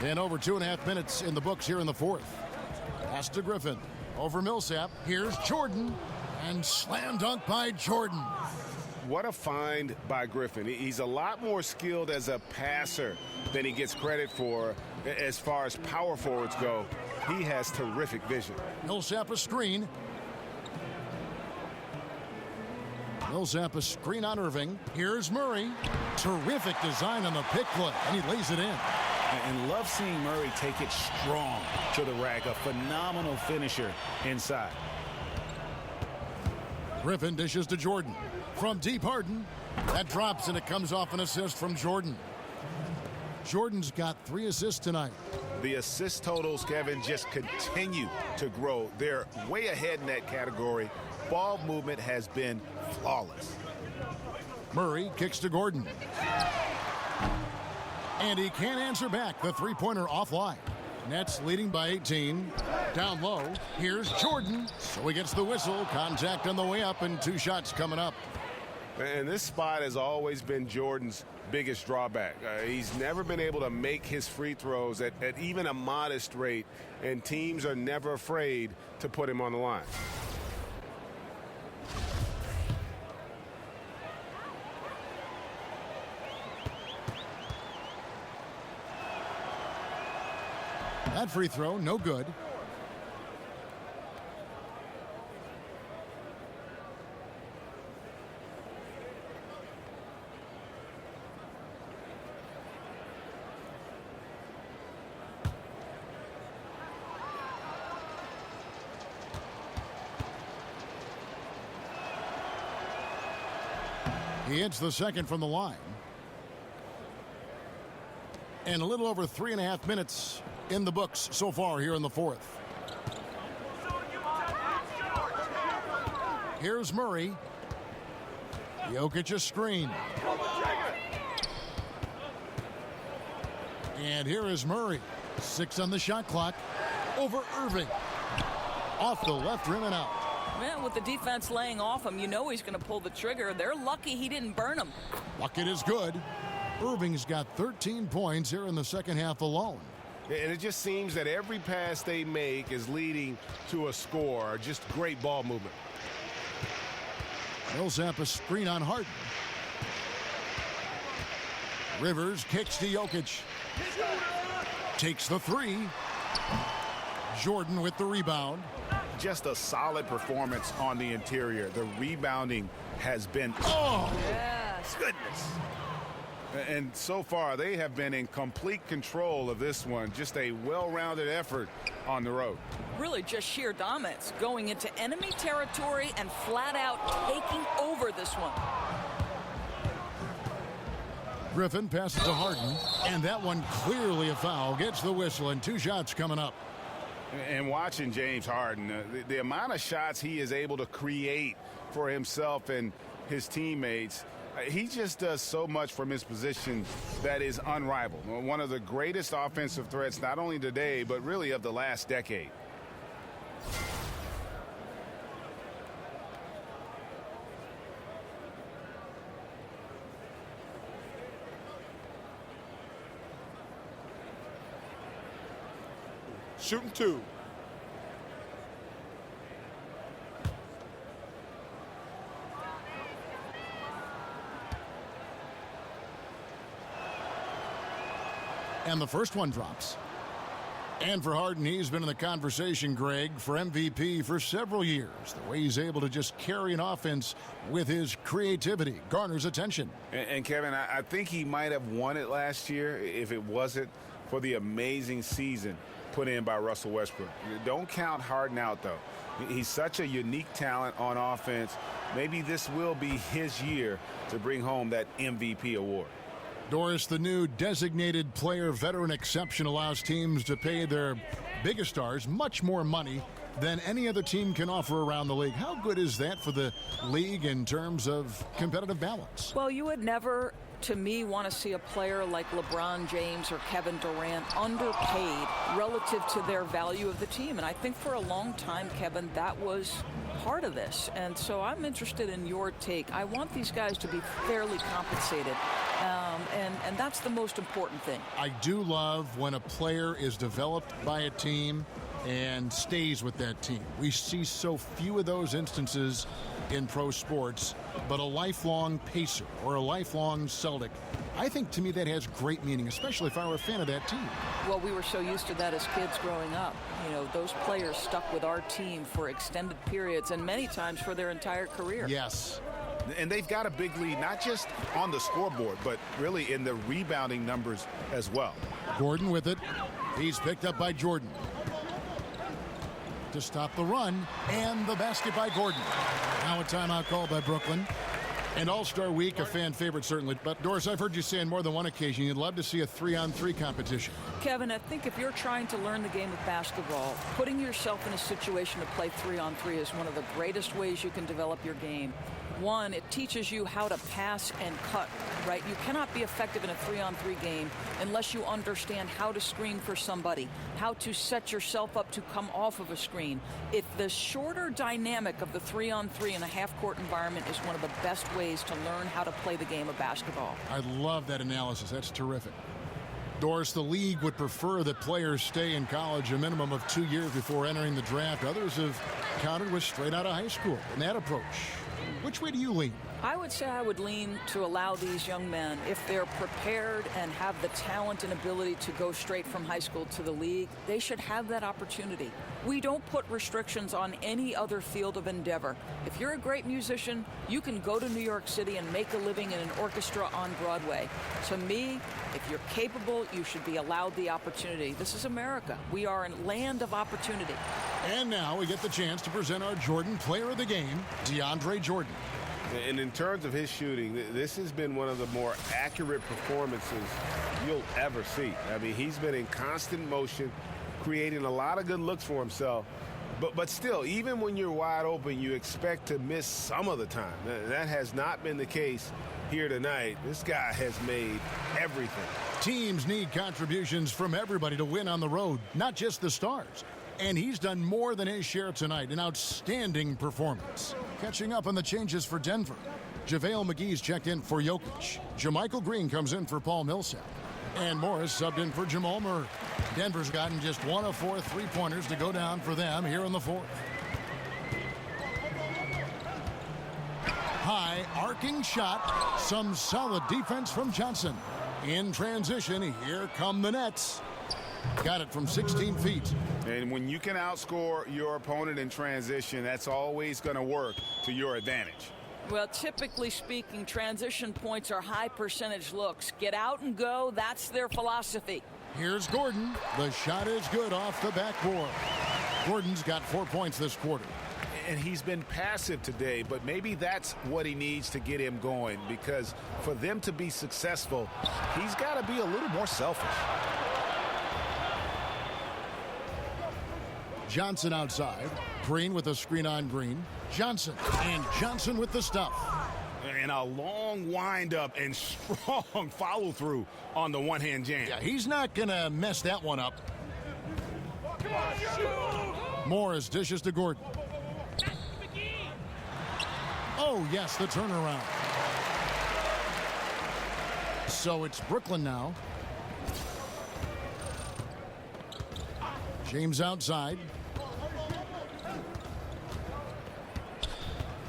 And over 2.5 minutes in the books here in the fourth. Pass to Griffin. Over Millsap. Here's Jordan. And slam dunk by Jordan. What a find by Griffin. He's a lot more skilled as a passer than he gets credit for as far as power forwards go. He has terrific vision. Millsap a screen. Millsap a screen on Irving. Here's Murray. Terrific design on the pick play, and he lays it in. And love seeing Murray take it strong to the rack. A phenomenal finisher inside. Griffin dishes to Jordan. From deep, Harden. That drops, and it comes off an assist from Jordan. Jordan's got 3 assists tonight. The assist totals, Kevin, just continue to grow. They're way ahead in that category. Ball movement has been flawless. Murray kicks to Gordon. And he can't answer back. The three-pointer offline. Nets leading by 18. Down low. Here's Jordan. So he gets the whistle. Contact on the way up, and 2 shots coming up. And this spot has always been Jordan's biggest drawback. He's never been able to make his free throws at even a modest rate, and teams are never afraid to put him on the line. That free throw, no good. He hits the second from the line. And a little over 3.5 minutes in the books so far here in the fourth. Here's Murray. Jokic a screen. And here is Murray. 6 on the shot clock. Over Irving. Off the left rim and out. Well, with the defense laying off him, you know he's going to pull the trigger. They're lucky he didn't burn him. Bucket is good. Irving's got 13 points here in the second half alone. And it just seems that every pass they make is leading to a score. Just great ball movement. Millsap a screen on Harden. Rivers kicks to Jokic. Takes the 3. Jordan with the rebound. Just a solid performance on the interior. The rebounding has been... Oh, yes. Goodness. And so far, they have been in complete control of this one. Just a well-rounded effort on the road. Really just sheer dominance, going into enemy territory and flat out taking over this one. Griffin passes to Harden, and that one clearly a foul. Gets the whistle, and 2 shots coming up. And watching James Harden, the amount of shots he is able to create for himself and his teammates, he just does so much from his position that is unrivaled. One of the greatest offensive threats, not only today, but really of the last decade. Shooting 2. And the first one drops. And for Harden, he's been in the conversation, Greg, for MVP for several years. The way he's able to just carry an offense with his creativity garners attention. And Kevin, I think he might have won it last year if it wasn't for the amazing season put in by Russell Westbrook. Don't count Harden out, though. He's such a unique talent on offense. Maybe this will be his year to bring home that MVP award. Doris, the new designated player veteran exception allows teams to pay their biggest stars much more money than any other team can offer around the league. How good is that for the league in terms of competitive balance? Well, you would never, to me, want to see a player like LeBron James or Kevin Durant underpaid relative to their value of the team. And I think for a long time, Kevin, that was part of this. And so I'm interested in your take. I want these guys to be fairly compensated. And that's the most important thing. I do love when a player is developed by a team and stays with that team. We see so few of those instances in pro sports, but a lifelong Pacer or a lifelong Celtic, I think to me that has great meaning, especially if I were a fan of that team. Well, we were so used to that as kids growing up. You know, those players stuck with our team for extended periods and many times for their entire career. Yes. And they've got a big lead, not just on the scoreboard, but really in the rebounding numbers as well. Gordon with it. He's picked up by Jordan. To stop the run, and the basket by Gordon. Now a timeout called by Brooklyn. And All-Star Week, a fan favorite certainly. But Doris, I've heard you say on more than one occasion you'd love to see a 3-on-3 competition. Kevin, I think if you're trying to learn the game of basketball, putting yourself in a situation to play 3-on-3 is one of the greatest ways you can develop your game. One, it teaches you how to pass and cut, right? You cannot be effective in a 3-on-3 game unless you understand how to screen for somebody, how to set yourself up to come off of a screen. If the shorter dynamic of the 3-on-3 in a half-court environment is one of the best ways to learn how to play the game of basketball. I love that analysis. That's terrific. Doris, the league would prefer that players stay in college a minimum of 2 years before entering the draft. Others have countered with straight out of high school in that approach. Which way do you lean? I would say I would lean to allow these young men, if they're prepared and have the talent and ability to go straight from high school to the league, they should have that opportunity. We don't put restrictions on any other field of endeavor. If you're a great musician, you can go to New York City and make a living in an orchestra on Broadway. To me, if you're capable, you should be allowed the opportunity. This is America. We are a land of opportunity. And now we get the chance to present our Jordan Player of the Game, DeAndre Jordan. And in terms of his shooting, this has been one of the more accurate performances you'll ever see. I mean, he's been in constant motion, creating a lot of good looks for himself. But still, even when you're wide open, you expect to miss some of the time. That has not been the case here tonight. This guy has made everything. Teams need contributions from everybody to win on the road, not just the stars. And he's done more than his share tonight. An outstanding performance. Catching up on the changes for Denver. JaVale McGee's checked in for Jokic. JaMychal Green comes in for Paul Millsap. And Morris subbed in for Jamal Murray. Denver's gotten just 1 of 4 3-pointers to go down for them here in the fourth. High arcing shot. Some solid defense from Johnson. In transition, here come the Nets. Got it from 16 feet. And when you can outscore your opponent in transition, that's always going to work to your advantage. Well, typically speaking, transition points are high percentage looks. Get out and go. That's their philosophy. Here's Gordon. The shot is good off the backboard. Gordon's got 4 points this quarter. And he's been passive today, but maybe that's what he needs to get him going, because for them to be successful, he's got to be a little more selfish. Johnson outside. Green with a screen on Green. Johnson. And Johnson with the stuff. And a long windup and strong follow-through on the one-hand jam. Yeah, he's not going to mess that one up. Morris dishes to Gordon. Oh, yes, the turnaround. So it's Brooklyn now. James outside.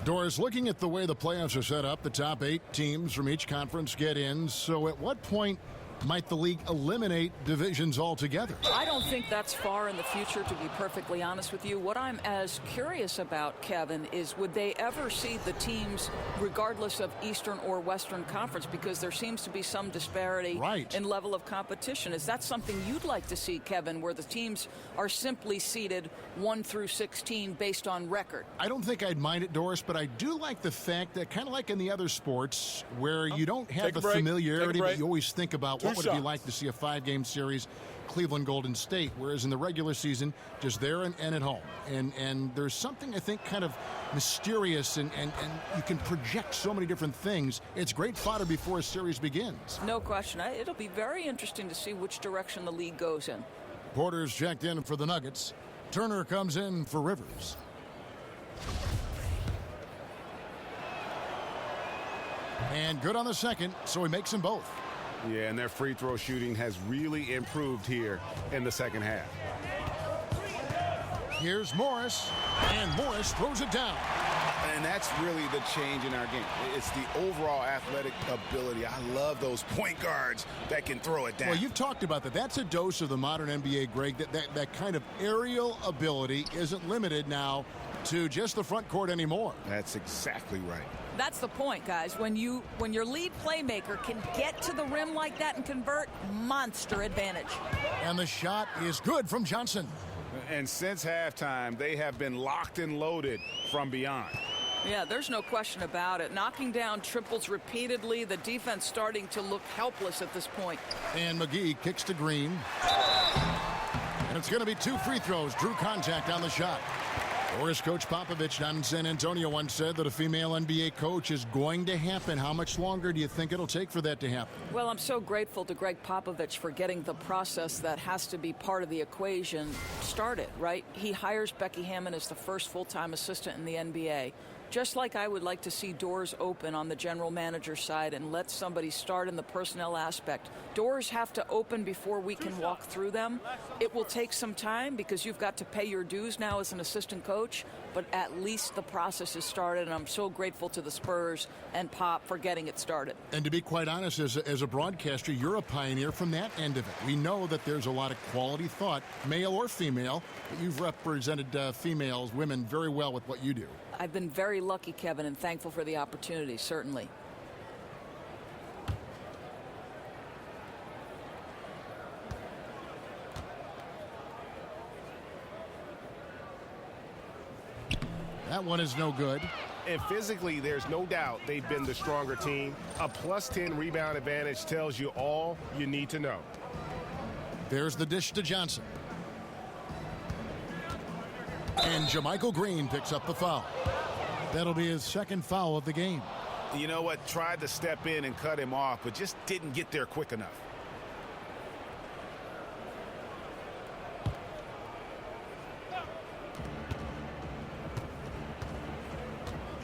Doris, looking at the way the playoffs are set up, the top 8 teams from each conference get in. So at what point might the league eliminate divisions altogether? I don't think that's far in the future, to be perfectly honest with you. What I'm as curious about, Kevin, is would they ever see the teams, regardless of Eastern or Western Conference, because there seems to be some disparity in level of competition. Is that something you'd like to see, Kevin, where the teams are simply seeded 1 through 16 based on record? I don't think I'd mind it, Doris, but I do like the fact that, kind of like in the other sports, where you don't have the familiarity, but you always think about what would it be like to see a 5-game series, Cleveland Golden State, whereas in the regular season, just there and at home. And there's something, I think, kind of mysterious, and you can project so many different things. It's great fodder before a series begins. No question. It'll be very interesting to see which direction the league goes in. Porter's checked in for the Nuggets. Turner comes in for Rivers. And good on the second, so he makes them both. Yeah, and their free throw shooting has really improved here in the second half. Here's Morris, and Morris throws it down. And that's really the change in our game. It's the overall athletic ability. I love those point guards that can throw it down. Well, you've talked about that. That's a dose of the modern NBA, Greg. That kind of aerial ability isn't limited now to just the front court anymore. That's exactly right. That's the point, guys. When your lead playmaker can get to the rim like that and convert, monster advantage. And the shot is good from Johnson. And since halftime, they have been locked and loaded from beyond. Yeah, there's no question about it. Knocking down triples repeatedly, the defense starting to look helpless at this point. And McGee kicks to Green. And it's going to be 2 free throws. Drew contact on the shot. Doris coach Popovich down in San Antonio once said that a female NBA coach is going to happen. How much longer do you think it'll take for that to happen? Well, I'm so grateful to Greg Popovich for getting the process that has to be part of the equation started, right? He hires Becky Hammon as the first full-time assistant in the NBA. Just like I would like to see doors open on the general manager side and let somebody start in the personnel aspect. Doors have to open before we can walk through them. It will take some time because you've got to pay your dues now as an assistant coach, but at least the process is started, and I'm so grateful to the Spurs and Pop for getting it started. And to be quite honest, as a broadcaster, you're a pioneer from that end of it. We know that there's a lot of quality thought, male or female, but you've represented females, women very well with what you do. I've been very lucky, Kevin, and thankful for the opportunity, certainly. That one is no good. And physically, there's no doubt they've been the stronger team. A +10 rebound advantage tells you all you need to know. There's the dish to Johnson. And JaMychal Green picks up the foul. That'll be his second foul of the game. You know what? Tried to step in and cut him off, but just didn't get there quick enough.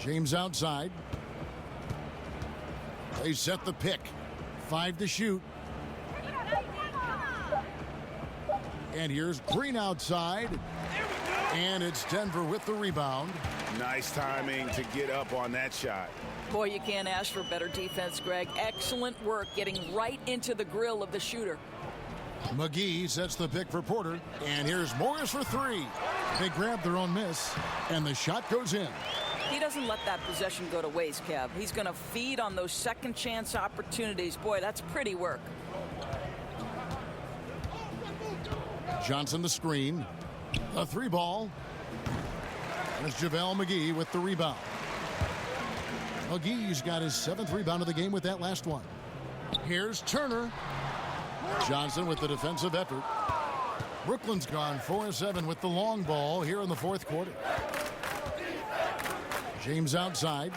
James outside. They set the pick. 5 to shoot. And here's Green outside. And it's Denver with the rebound. Nice timing to get up on that shot. Boy, you can't ask for better defense, Greg. Excellent work getting right into the grill of the shooter. McGee sets the pick for Porter. And here's Morris for 3. They grab their own miss. And the shot goes in. doesn't let that possession go to waste, Kev. He's going to feed on those second chance opportunities. Boy, that's pretty work. Johnson the screen. A 3-ball. There's JaVale McGee with the rebound. McGee's got his 7th rebound of the game with that last one. Here's Turner. Johnson with the defensive effort. Brooklyn's gone 4-7 with the long ball here in the 4th quarter. James outside.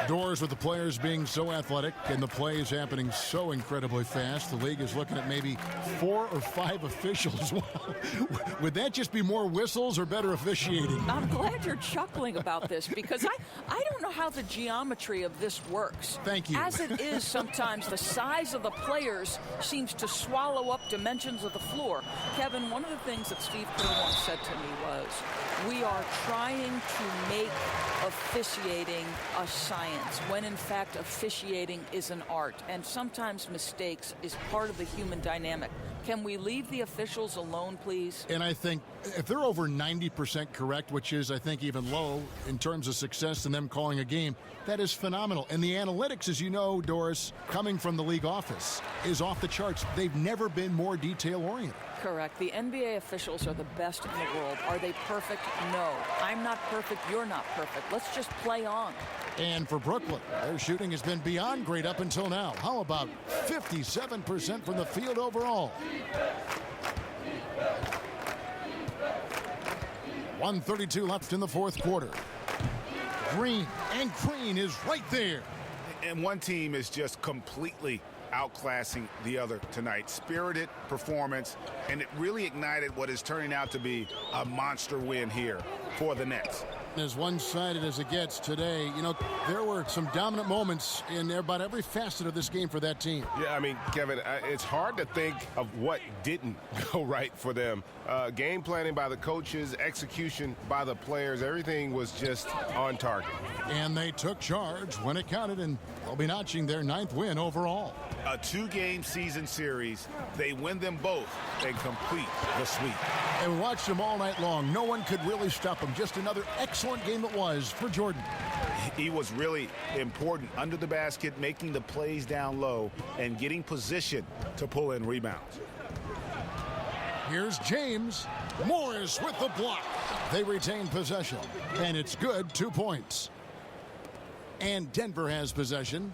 Doors with the players being so athletic and the plays happening so incredibly fast. The league is looking at maybe 4 or 5 officials. Would that just be more whistles or better officiating? I'm glad you're chuckling about this because I don't know how the geometry of this works. Thank you. As it is, sometimes the size of the players seems to swallow up dimensions of the floor. Kevin, one of the things that Steve Kerr once said to me was, we are trying to make officiating a science when in fact officiating is an art, and sometimes mistakes is part of the human dynamic. Can we leave the officials alone, please? And I think if they're over 90% correct, which is, I think, even low in terms of success in them calling a game, that is phenomenal. And the analytics, as you know, Doris, coming from the league office, is off the charts. They've never been more detail-oriented. Correct. The NBA officials are the best in the world. Are they perfect? No. I'm not perfect. You're not perfect. Let's just play on. And for Brooklyn, their shooting has been beyond great up until now. How about 57% from the field overall? 1:32 left in the 4th quarter. Green is right there. And one team is just completely outclassing the other tonight. Spirited performance, and it really ignited what is turning out to be a monster win here for the Nets. As one-sided as it gets today, you know, there were some dominant moments in about every facet of this game for that team. Yeah, I mean, Kevin, it's hard to think of what didn't go right for them. Game planning by the coaches, execution by the players, everything was just on target. And they took charge when it counted, and they'll be notching their 9th win overall. A 2-game season series. They win them both and complete the sweep. And we watched them all night long. No one could really stop them. Just another excellent game it was for Jordan. He was really important under the basket, making the plays down low and getting position to pull in rebounds. Here's James. Morris with the block. They retain possession, and it's good. 2 points. And Denver has possession.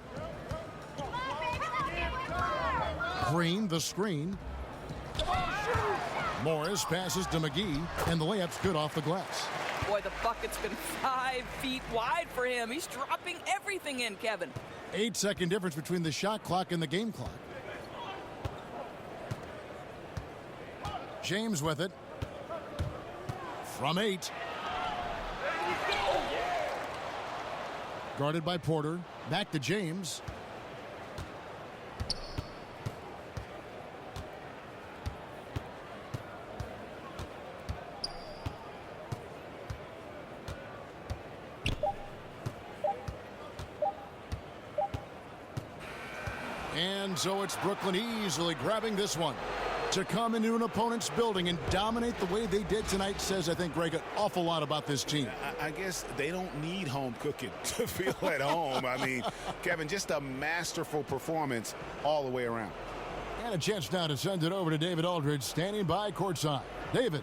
Green, the screen. Morris passes to McGee, and the layup's good off the glass. Boy, the bucket's been 5 feet wide for him. He's dropping everything in, Kevin. 8-second difference between the shot clock and the game clock. James with it. From 8. Guarded by Porter. Back to James. And so it's Brooklyn easily grabbing this one. To come into an opponent's building and dominate the way they did tonight says, I think, Greg, an awful lot about this team. I guess they don't need home cooking to feel at home. I mean, Kevin, just a masterful performance all the way around. And a chance now to send it over to David Aldridge, standing by courtside. David.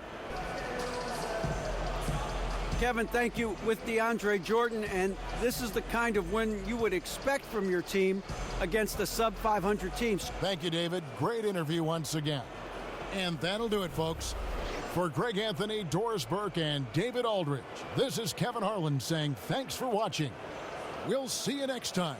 Kevin, thank you. With DeAndre Jordan, and this is the kind of win you would expect from your team against the sub-500 teams. Thank you, David. Great interview once again. And that'll do it, folks. For Greg Anthony, Doris Burke, and David Aldridge, this is Kevin Harlan saying thanks for watching. We'll see you next time.